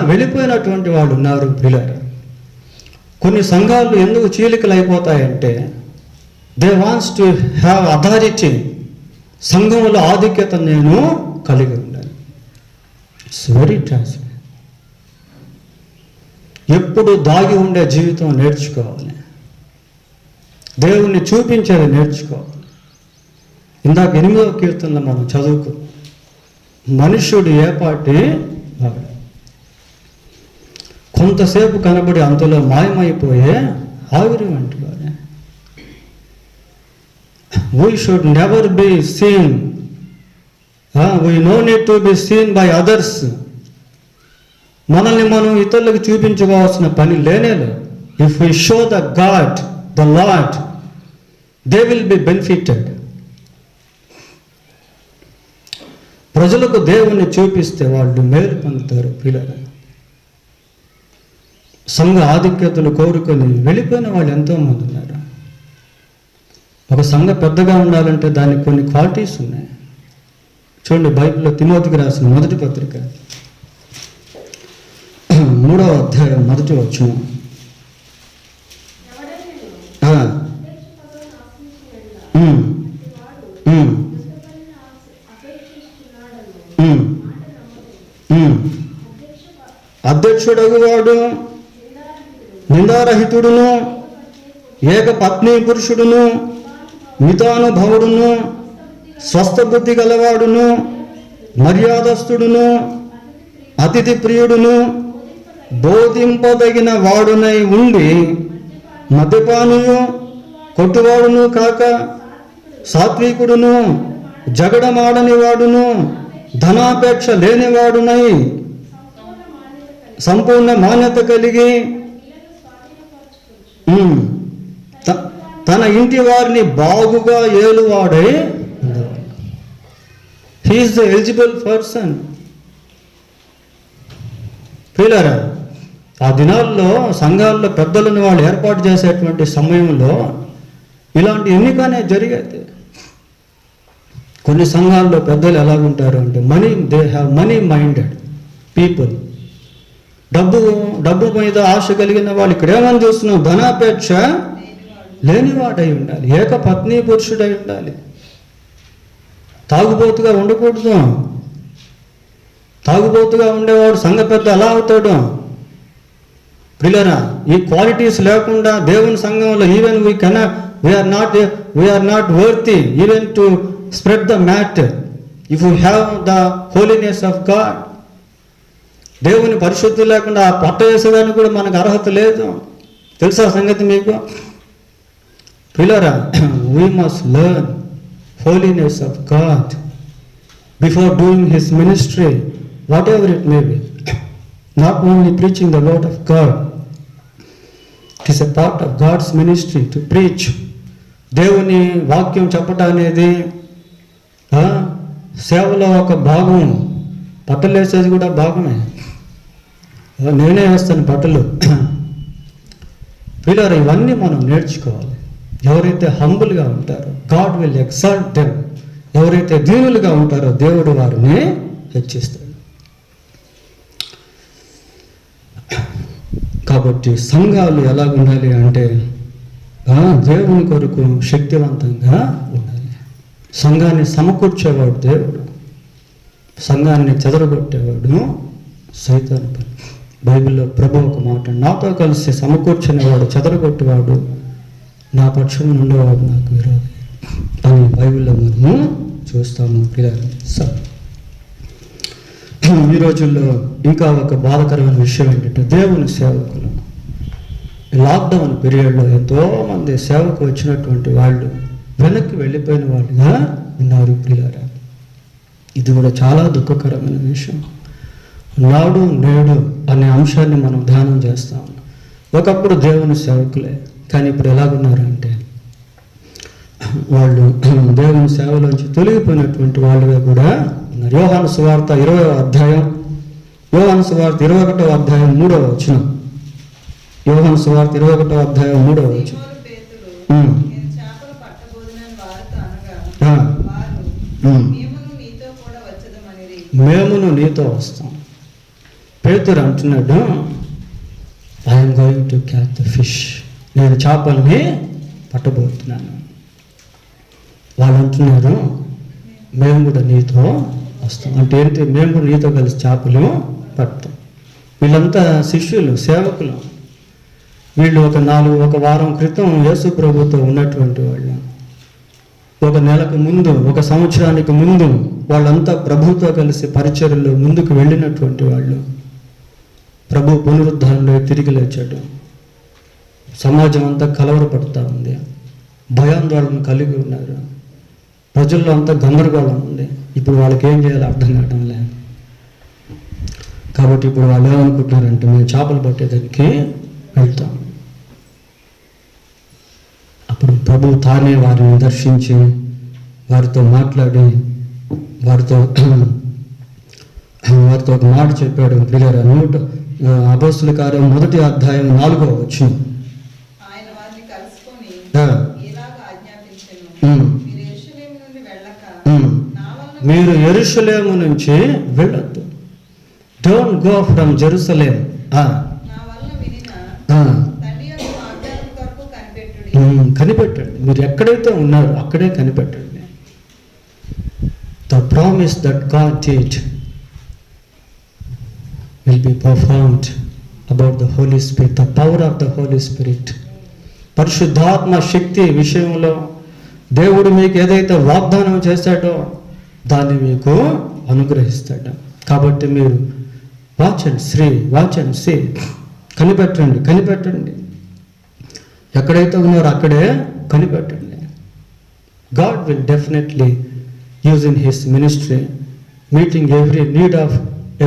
వెళ్ళిపోయినటువంటి వాళ్ళు ఉన్నారు ప్రియులారా. కొన్ని సంఘాలు ఎందుకు చీలికలు అయిపోతాయంటే they wants to have authority. సంఘంలో ఆధిక్యత నేను కలిగి ఉండాలి. It's very tragic. ఎప్పుడు దాగి ఉండే జీవితం నేర్చుకోవాలి. దేవుణ్ణి చూపించేది నేర్చుకోవాలి. ఇందాక 8వ కీర్తనలో మనం చదువుకో, మనుష్యుడు ఏపాటి వాడు, కొంతసేపు కనబడి అంతలో మాయమైపోయే ఆవిరి వంటి వాడే. We should never be seen. We no need to be seen by others. మనల్ని మనం ఇతరులకు చూపించుకోవాల్సిన పని లేనేలేదు. If we show the God, the Lord, they will be benefited. ప్రజలకు దేవుణ్ణి చూపిస్తే వాళ్ళు మేలు పొందుతారు పిల్లలు. సంఘ ఆధిక్యతలు కోరుకొని వెళ్ళిపోయిన వాళ్ళు ఎంతోమంది ఉన్నారు. ఒక సంఘ పెద్దగా ఉండాలంటే దానికి కొన్ని క్వాలిటీస్ ఉన్నాయి. చూడండి, బైబిల్లో తిమోతికి రాసిన 1వ పత్రిక 3వ అధ్యాయం 1వ వచనం. అధ్యక్షుడగు వాడు నిందారహితుడును, ఏకపత్ని పురుషుడును, మితానుభవుడును, స్వస్థ బుద్ధి గలవాడును, మర్యాదస్తుడును, అతిథి ప్రియుడును, బోధింపదగిన వాడునై ఉండి మద్యపానీయు, కొట్టువాడును కాక సాత్వికుడును, జగడమాడని వాడును, ధనాపేక్ష లేనివాడునై సంపూర్ణ మాన్యత కలిగి తన ఇంటి వారిని బాగుగా ఏలువాడై ఉండేవాడు. He is the eligible person. పిల్లరా, ఆ దినాల్లో సంఘాల్లో పెద్దలను వాళ్ళు ఏర్పాటు చేసేటువంటి సమయంలో ఇలాంటి ఎన్నికనే జరిగేది. కొన్ని సంఘాల్లో పెద్దలు ఎలాగుంటారు అంటే they have money minded people. డబ్బు మీద ఆశ కలిగిన వాళ్ళు. ఇక్కడ ఏమని చూస్తున్నాం? ధనాపేక్ష లేనివాడై ఉండాలి, ఏకపత్ని పురుషుడై ఉండాలి, తాగుబోతుగా ఉండకూడదు. తాగుబోతుగా ఉండేవాడు సంఘ పెద్ద ఎలా అవుతాడు? ప్రియులారా, ఈ క్వాలిటీస్ లేకుండా దేవుని సంఘంలో even we are not worthy even to spread the mat if you have the holiness of God. దేవుని పరిశుద్ధి లేకుండా ఆ పట్ట వేసేదానికి కూడా మనకు అర్హత లేదు. తెలుసా సంగతి మీకు? పిల్లరా, we must learn holiness of God before doing his ministry, whatever it may be. Not only preaching the word of God, it is a part of God's ministry to preach. దేవుని వాక్యం చెప్పటం అనేది సేవలో ఒక భాగం. బట్టలు వేసేది కూడా భాగమే. నేనే వేస్తాను బట్టలు. పిల్లలు, ఇవన్నీ మనం నేర్చుకోవాలి. ఎవరైతే హంబుల్గా ఉంటారో గాడ్ విల్ ఎక్సాల్ట్ దెమ్. ఎవరైతే దీనులుగా ఉంటారో దేవుడు వారిని హెచ్చిస్తాడు. కాబట్టి సంఘాలు ఎలా ఉండాలి అంటే దేవుని కొరకు శక్తివంతంగా ఉండాలి. సంఘాన్ని సమకూర్చేవాడు దేవుడు, సంఘాన్ని చెదరగొట్టేవాడు సైతాను పని. బైబిల్లో ప్రభు ఒక మాట, నాతో కలిసి సమకూర్చునేవాడు చెదరగొట్టేవాడు, నా పక్షం ఉండేవాడు నాకు విరోధి అని బైబిల్లో మనము చూస్తాము. ఈ రోజుల్లో ఇంకా ఒక బాధాకరమైన విషయం ఏంటంటే, దేవుని సేవకులు లాక్డౌన్ పీరియడ్లో ఎంతోమంది సేవకు వచ్చినటువంటి వాళ్ళు వెనక్కి వెళ్ళిపోయిన వాళ్ళుగా ఉన్నారు. ప్రియులారా, ఇది కూడా చాలా దుఃఖకరమైన విషయం. నాడు నేడు అనే అంశాన్ని మనం ధ్యానం చేస్తాం. ఒకప్పుడు దేవుని సేవకులే, కానీ ఇప్పుడు ఎలాగున్నారంటే వాళ్ళు దేవుని సేవలోంచి తొలగిపోయినటువంటి వాళ్ళుగా కూడా ఉన్నారు. యోహాను సువార్త 20వ అధ్యాయం, యోహాను సువార్త 21వ అధ్యాయం 3వ వచనం. యోహాను సువార్త 21వ అధ్యాయం 3వ వచనం. మేమును నీతో వస్తాం. పేతురు అంటున్నాడు, I'm going to catch the fish. నేను చేపల్ని పట్టబోతున్నాను. వాళ్ళు అంటున్నారు, మేము కూడా నీతో వస్తాం. అంటే ఏంటి? మేము కూడా నీతో కలిసి చేపలు పడతాం. వీళ్ళంతా శిష్యులు, సేవకులు. వీళ్ళు ఒక వారం క్రితం యేసు ప్రభుతో ఉన్నటువంటి వాళ్ళు. ఒక నెలకు ముందు, ఒక సంవత్సరానికి ముందు వాళ్ళంతా ప్రభుతో కలిసి పరిచర్యలో ముందుకు వెళ్ళినటువంటి వాళ్ళు. ప్రభు పునరుద్ధానంలో తిరిగి లేచాడు. సమాజం అంతా కలవరపడుతూ ఉంది, భయాందోళన కలిగి ఉన్నారు. ప్రజల్లో అంతా గందరగోళం ఉంది. ఇప్పుడు వాళ్ళకి ఏం చేయాలో అర్థం కావడం లేదు. కాబట్టి ఇప్పుడు వాళ్ళు ఏమనుకుంటున్నారంటే, మేము చేపలు పట్టేదానికి వెళ్తాం. అప్పుడు ప్రభు తానే వారిని దర్శించి వారితో మాట్లాడి వారితో ఒక మాట చెప్పాడు. ప్రియులారా, అపోస్తుల కార్యం 1వ అధ్యాయం 4వ వచనం. మీరు యెరూషలేము నుంచి వెళ్ళొద్దు. Don't go from Jerusalem. కనిపెట్టండి. మీరు ఎక్కడైతే ఉన్నారో అక్కడే కనిపెట్టండి. The promise that God did will be performed about the Holy Spirit, the power of the Holy Spirit. పరిశుద్ధాత్మ శక్తి విషయంలో దేవుడు మీకు ఏదైతే వాగ్దానం చేశాడో దాన్ని మీకు అనుగ్రహిస్తాడు. కాబట్టి మీరు వాచ్ అండ్ సీ, కనిపెట్టండి. ఎక్కడైతే ఉన్నారో అక్కడే కనిపెట్టండి. God will definitely use in his ministry meeting every need of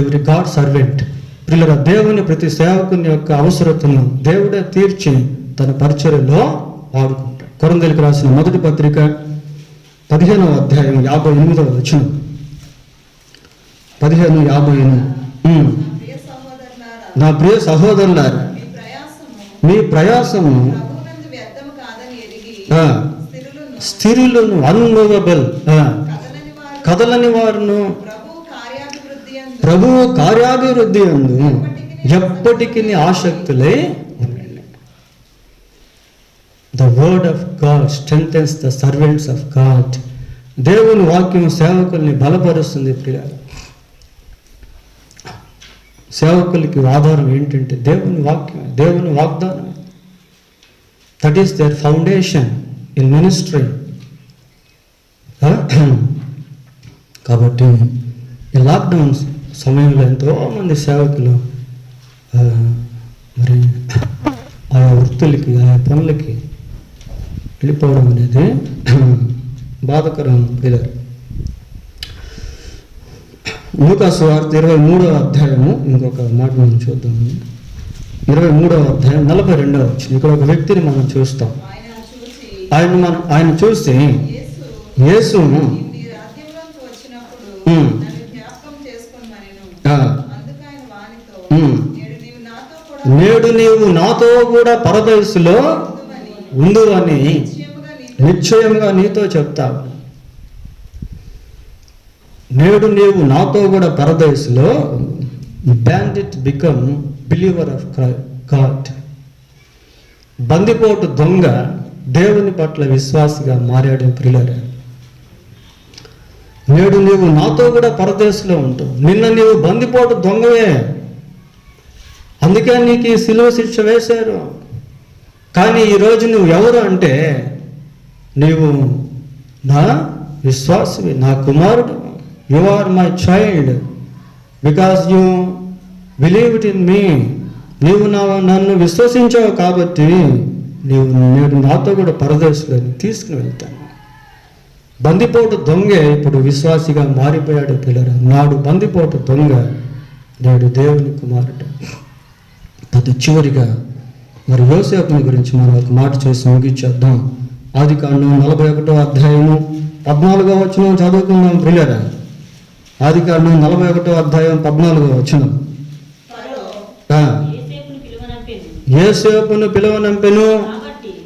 every God servant. పిల్లల, దేవుని ప్రతి సేవకుని యొక్క అవసరతను దేవుడే తీర్చి తన పరిచర్యలో వాడుకుంటాడు. కొరింథీయులకు రాసిన 1వ పత్రిక 15వ అధ్యాయం 58వ వచనం. 15:58. నా ప్రియ సహోదరులారా, మీ ప్రయాసము స్థిరులను, అన్మూవబుల్, కదలని వారును ప్రభువు కార్యాభివృద్ధి అందు ఎప్పటికీ ఆసక్తులై ఉండండి. The word of God strengthens the servants of God. దేవుని వాక్యం సేవకుల్ని బలపరుస్తుంది. ప్రియులారా, సేవకులకి ఆధారం ఏంటంటే దేవుని వాక్యం, దేవుని వాగ్దానం. That is their foundation in ministry. కాబట్టి ఈ లాక్డౌన్ సమయంలో ఎంతోమంది సేవకులు మరి ఆయా వృత్తులకి, ఆయా పనులకి వెళ్ళిపోవడం అనేది బాధకరం. పిల్లలు, లూకా సువార్త 23వ అధ్యాయము ఇంకొక మాట మనం చూద్దాము. 23వ అధ్యాయం 42వ వచనం. ఇక్కడ ఒక వ్యక్తిని మనం చూస్తాం. ఆయన చూసి యేసు నేడు నీవు నాతో కూడా పరదేశులో ఉండు అని నిశ్చయంగా నీతో చెప్తావు. నేడు నీవు నాతో కూడా పరదేశులో. Bandit become believer of God. బందిపోటు దొంగ దేవుని పట్ల విశ్వాసిగా మారాడు. ప్రియులారా, నేడు నీవు నాతో కూడా పరదేశంలో ఉంటావు. నిన్న నీవు బందిపోటు దొంగవే, అందుకే నీకు ఈ శిలువ శిక్ష వేశారు. కానీ ఈరోజు నువ్వు ఎవరు అంటే, నీవు నా విశ్వాసివి, నా కుమారుడు. You are my child because you believed in me. నీవు నన్ను విశ్వసించావు కాబట్టి నేడు నాతో కూడా పరదేశంలో తీసుకుని వెళ్తాను. బందిపోటు దొంగే ఇప్పుడు విశ్వాసిగా మారిపోయాడు. పిల్లరా, నాడు బందిపోటు దొంగ, నేడు దేవుని కుమారుడు. చివరిగా మరి యోసేపుని గురించి మనం ఒక మాట చేసి ముగించేద్దాం. ఆదికాండం 41వ అధ్యాయము 14వ వచనం చదువుకుందాం. ప్రియులారా, ఆదికాండం 41వ అధ్యాయం 14వ వచనం. యోసేపును పిలువనంపెను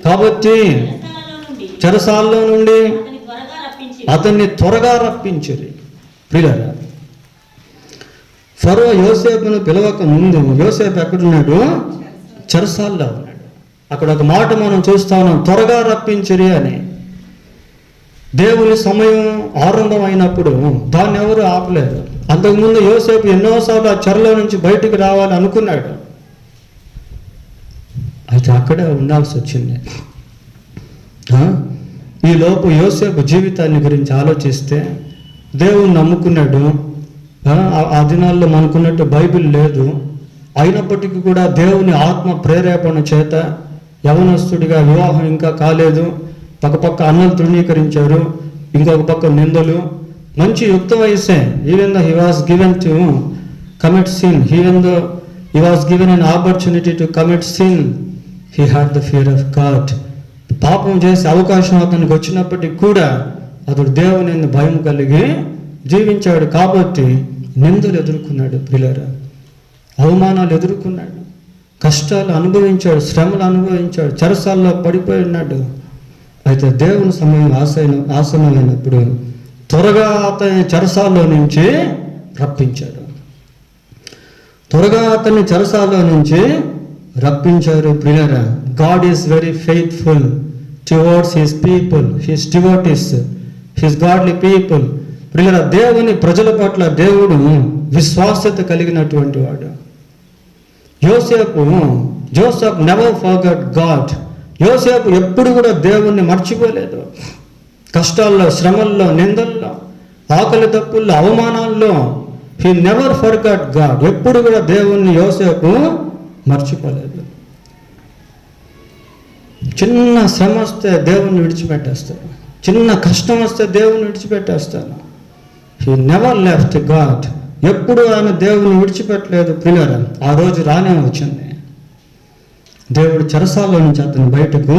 కాబట్టి చెరసాలలో నుండి అతన్ని త్వరగా రప్పించిరి. ప్రియులారా, ఫరో యోసేపును పిలవక ముందు యోసేపు ఎక్కడున్నాడు? చెరసాల్లో ఉన్నాడు. అక్కడ ఒక మాట మనం చూస్తా ఉన్నాం, త్వరగా రప్పించిరి అని. దేవుని సమయం ఆరంభం అయినప్పుడు దాన్ని ఎవరు ఆపలేరు. అంతకుముందు యోసేపు ఎన్నోసార్లు ఆ చెరలో నుంచి బయటికి రావాలి అనుకున్నాడు, అయితే అక్కడే ఉండాల్సి వచ్చింది. ఈ లోపు యోసేపు జీవితాన్ని గురించి ఆలోచిస్తే, దేవుని నమ్ముకున్నాడు. ఆ దినాల్లో మనకున్నట్టు బైబిల్ లేదు. అయినప్పటికీ కూడా దేవుని ఆత్మ ప్రేరేపణ చేత యవనస్తుడిగా, వివాహం ఇంకా కాలేదు, పక్క అన్నలు తృణీకరించారు, ఇంకొక పక్క నిందలు, మంచి యుక్త వయసే. Even though he was given to commit sin, even though he was given an opportunity to commit sin, he had the fear of God. పాపం చేసే అవకాశం అతనికి వచ్చినప్పటికీ కూడా అతడు దేవుని భయం కలిగి జీవించాడు. కాబట్టి నిందలు ఎదుర్కొన్నాడు. ప్రియులారా, అవమానాలు ఎదుర్కొన్నాడు, కష్టాలు అనుభవించాడు, శ్రమలు అనుభవించాడు, చెరసాల్లో పడిపోయి ఉన్నాడు. అయితే దేవుని సమయం ఆసనమైనప్పుడు త్వరగా అతని చెరసాల్లో నుంచి రప్పించాడు. త్వరగా అతన్ని చెరసాల్లో నుంచి రప్పించారు. ప్రియులారా, God is very faithful towards his people, his devotees, his godly people. ప్రియులారా, దేవుని ప్రజల పట్ల దేవుడు విశ్వాసత కలిగినటువంటి వాడు. Joseph never forgot God. యోసేపు ఎప్పుడు కూడా దేవుణ్ణి మర్చిపోలేదు. కష్టాల్లో, శ్రమల్లో, నిందల్లో, ఆకలి తప్పుల్లో, అవమానాల్లో హీ నెవర్ ఫర్గాట్ గాడ్. ఎప్పుడు కూడా దేవుణ్ణి యోసేపు మర్చిపోలేదు. చిన్న శ్రమ వస్తే దేవుణ్ణి విడిచిపెట్టేస్తాడు, చిన్న కష్టం వస్తే దేవుణ్ణి విడిచిపెట్టేస్తాను. He never left God. ఎప్పుడు ఆయన దేవుని విడిచిపెట్టలేదు. ప్రియులారా, ఆ రోజు రానే వచ్చింది. దేవుడు చెరసాల్లో నుంచి అతను బయటకు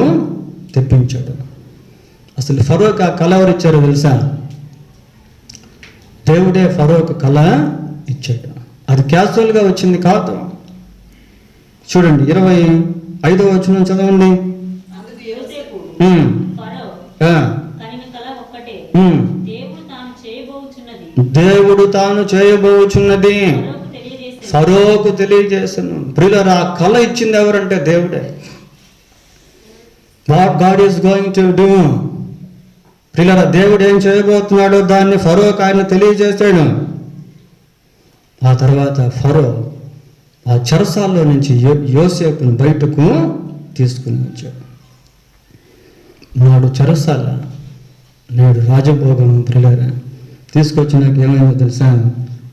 తెప్పించాడు. అసలు ఫరోకి ఆ కళ ఎవరు ఇచ్చారో తెలుసా? దేవుడే ఫరోకు కళ ఇచ్చాడు. అది క్యాజువల్గా వచ్చింది కాదు. చూడండి, 25వ వచనం చదవండి. దేవుడు తాను చేయబోచున్నది ఫరోకు తెలియజేసను. ప్రియులారా, ఆ కళ ఇచ్చింది ఎవరంటే దేవుడే. What God is going to do. ప్రియులారా, దేవుడు ఏం చేయబోతున్నాడో దాన్ని ఫరోకు ఆయన తెలియజేశాడు. ఆ తర్వాత ఫరో ఆ చెరసాల్లో నుంచి యోసేపును బయటకు తీసుకుని వచ్చాడు. నాడు చెరసాల, నేడు రాజభోగం. ప్రియులారా, తీసుకొచ్చినాక ఏమైందో తెలుసా?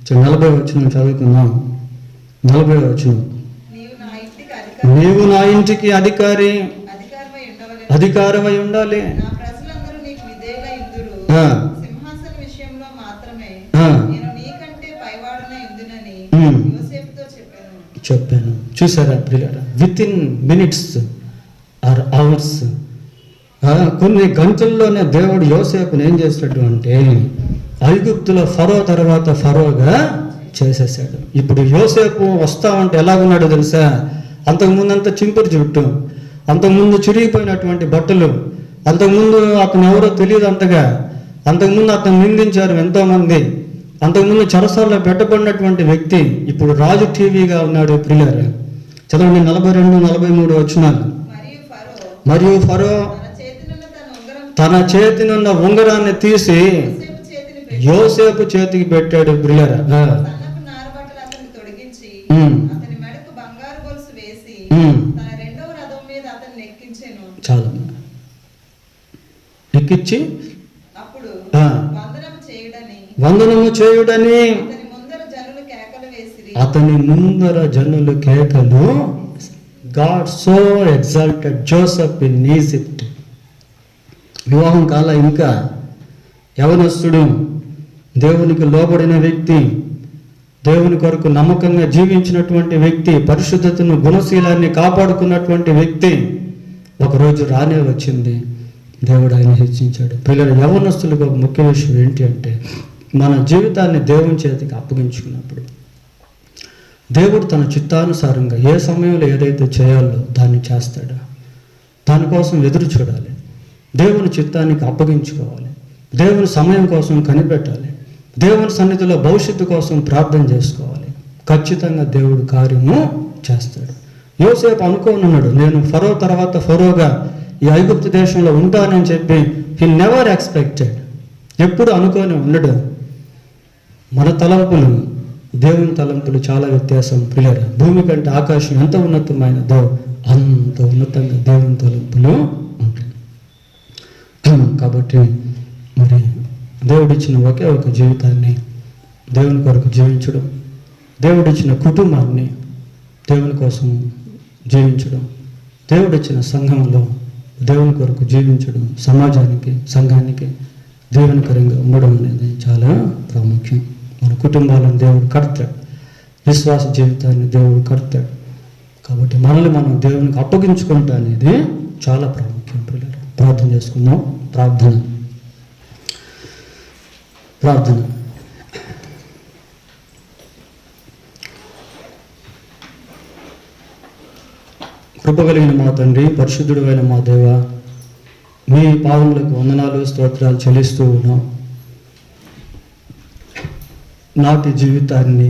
40 వచనం చదువుకుందాం. 40 వచనం. నీవు నా ఇంటికి అధికారి అధికారమై ఉండాలి. నా ప్రజలందరూ నీకు విధేయులై ఇందురు. సింహాసన విషయంలో మాత్రమే నేను నీకంటే పైవాడనై ఇందునని యోసేపుతో చెప్పాను. చూసారా ప్రియులారా, with in minutes are ours, కొన్ని గంటల్లోనే దేవుడు యోసేపుని ఏం చేస్తాడు అంటే ఐగుప్తులో ఫరో తర్వాత ఫరోగా చేసేసాడు. ఇప్పుడు యోసేపు వస్తా ఉంటే ఎలాగున్నాడో తెలుసా? అంతకుముందంతా చింపురు జుట్టు, అంతకుముందు చిరిగిపోయినటువంటి బట్టలు, అంతకుముందు అతను ఎవరో తెలియదు అంతగా, అంతకుముందు అతను నిందించారు ఎంతోమంది, అంతకుముందు చెరసాల్లో పెట్టబడినటువంటి వ్యక్తి ఇప్పుడు రాజు టీవీగా ఉన్నాడు. ప్రియులారా చదవండి 42, 43 వచనాలు. మరియు ఫరో తన చేతినున్న ఉంగరాన్ని తీసి యోసేపు చేతికి పెట్టాడు. ప్రియులారా చాలా ఎక్కించి వందనము చేయుడని అతని ముందర జనులు కేకలు. God so exalted Joseph in Egypt. వివాహం కాల ఇంకా యవనస్తుడు, దేవునికి లోబడిన వ్యక్తి, దేవుని కొరకు నమ్మకంగా జీవించినటువంటి వ్యక్తి, పరిశుద్ధతను గుణశీలాన్ని కాపాడుకున్నటువంటి వ్యక్తి ఒకరోజు రానే వచ్చింది. దేవుడు ఆయన హెచ్చించాడు. పిల్లల యవనస్తులకు ఒక ముఖ్య విషయం ఏంటి అంటే మన జీవితాన్ని దేవుని చేతికి అప్పగించుకున్నప్పుడు దేవుడు తన చిత్తానుసారంగా ఏ సమయంలో ఏదైతే చేయాలో దాన్ని చేస్తాడు. దానికోసం ఎదురు చూడాలి. దేవుని చిత్తానికి అప్పగించుకోవాలి. దేవుని సమయం కోసం కనిపెట్టాలి. దేవుని సన్నిధిలో భవిష్యత్తు కోసం ప్రార్థన చేసుకోవాలి. ఖచ్చితంగా దేవుడు కార్యము చేస్తాడు. యోసేపు అనుకోనున్నాడు, నేను ఫరో తర్వాత ఫరోగా ఈ ఐగుప్తు దేశంలో ఉంటానని చెప్పి. He never expected. ఎప్పుడు అనుకోని ఉండడు. మన తలంపులు దేవుని తలంపులు చాలా వ్యత్యాసం. ప్రియులారా భూమి కంటే ఆకాశం ఎంత ఉన్నతమైనదో అంత ఉన్నతంగా దేవుని తలంపులు ఉంటాయి. కాబట్టి మరి దేవుడిచ్చిన ఒకే ఒక జీవితాన్ని దేవుని కొరకు జీవించడం, దేవుడిచ్చిన కుటుంబాన్ని దేవుని కోసం జీవించడం, దేవుడిచ్చిన సంఘంలో దేవుని కొరకు జీవించడం, సమాజానికి సంఘానికి దేవునికరంగా ఉండడం అనేది చాలా ప్రాముఖ్యం. మన కుటుంబాలను దేవుడు కడతాడు, విశ్వాస జీవితాన్ని దేవుడు కడతాడు. కాబట్టి మనల్ని మనం దేవునికి అప్పగించుకుంటా అనేది చాలా ప్రాముఖ్యం. పిల్లలు ప్రార్థన చేసుకుందాం. ప్రార్థన కృప కలిగిన మా తండ్రి, పరిశుద్ధుడు అయిన మా దేవ, మీ పాదములకు వందనాలు స్తోత్రాలు చెల్లిస్తూ ఉన్నాం. నాటి జీవితాన్ని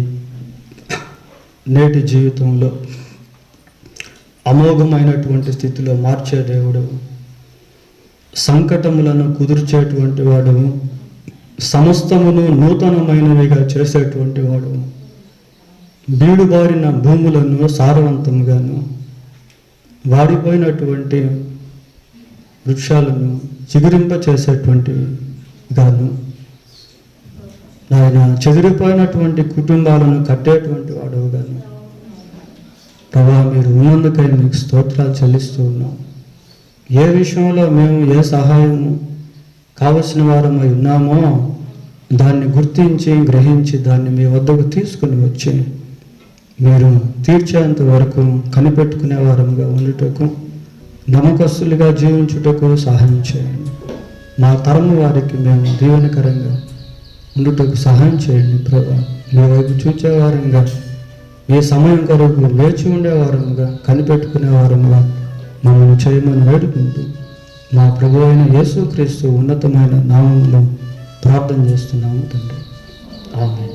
నేటి జీవితంలో అమోఘమైనటువంటి స్థితిలో మార్చే దేవుడు, సంకటములను కుదుర్చేటువంటి వాడు, సమస్తమును నూతనమైనవిగా చేసేటువంటి వాడు, బీడుబారిన భూములను సారవంతంగాను, వాడిపోయినటువంటి వృక్షాలను చిగురింప చేసేటువంటి గాను, ఆయన చెదిరిపోయినటువంటి కుటుంబాలను కట్టేటువంటి వాడు గాను ప్రభా, మీరు ఉన్నందుకై మీకు స్తోత్రాలు చెల్లిస్తూ ఉన్నాం. ఏ విషయంలో మేము ఏ సహాయము కావలసిన వారమై ఉన్నామో దాన్ని గుర్తించి గ్రహించి దాన్ని మీ వద్దకు తీసుకుని వచ్చి మీరు తీర్చేంత వరకు కనిపెట్టుకునే వారముగా ఉండుటకు, నమ్మకస్తులుగా జీవించుటకు సహాయం చేయండి. మా తరము వారికి మేము దీవెనకరంగా ఉండుటకు సహాయం చేయండి ప్రభా. మీ వైపు చూచేవారంగా, మీ సమయం కొరకు వేచి ఉండేవారముగా, కనిపెట్టుకునే వారముగా మమ్మల్ని చేయమని వేడుకుంటూ మా ప్రభు అయిన యేసుక్రీస్తు ఉన్నతమైన నామములో ప్రార్థన చేస్తున్నాము తండ్రి. ఆమేన్.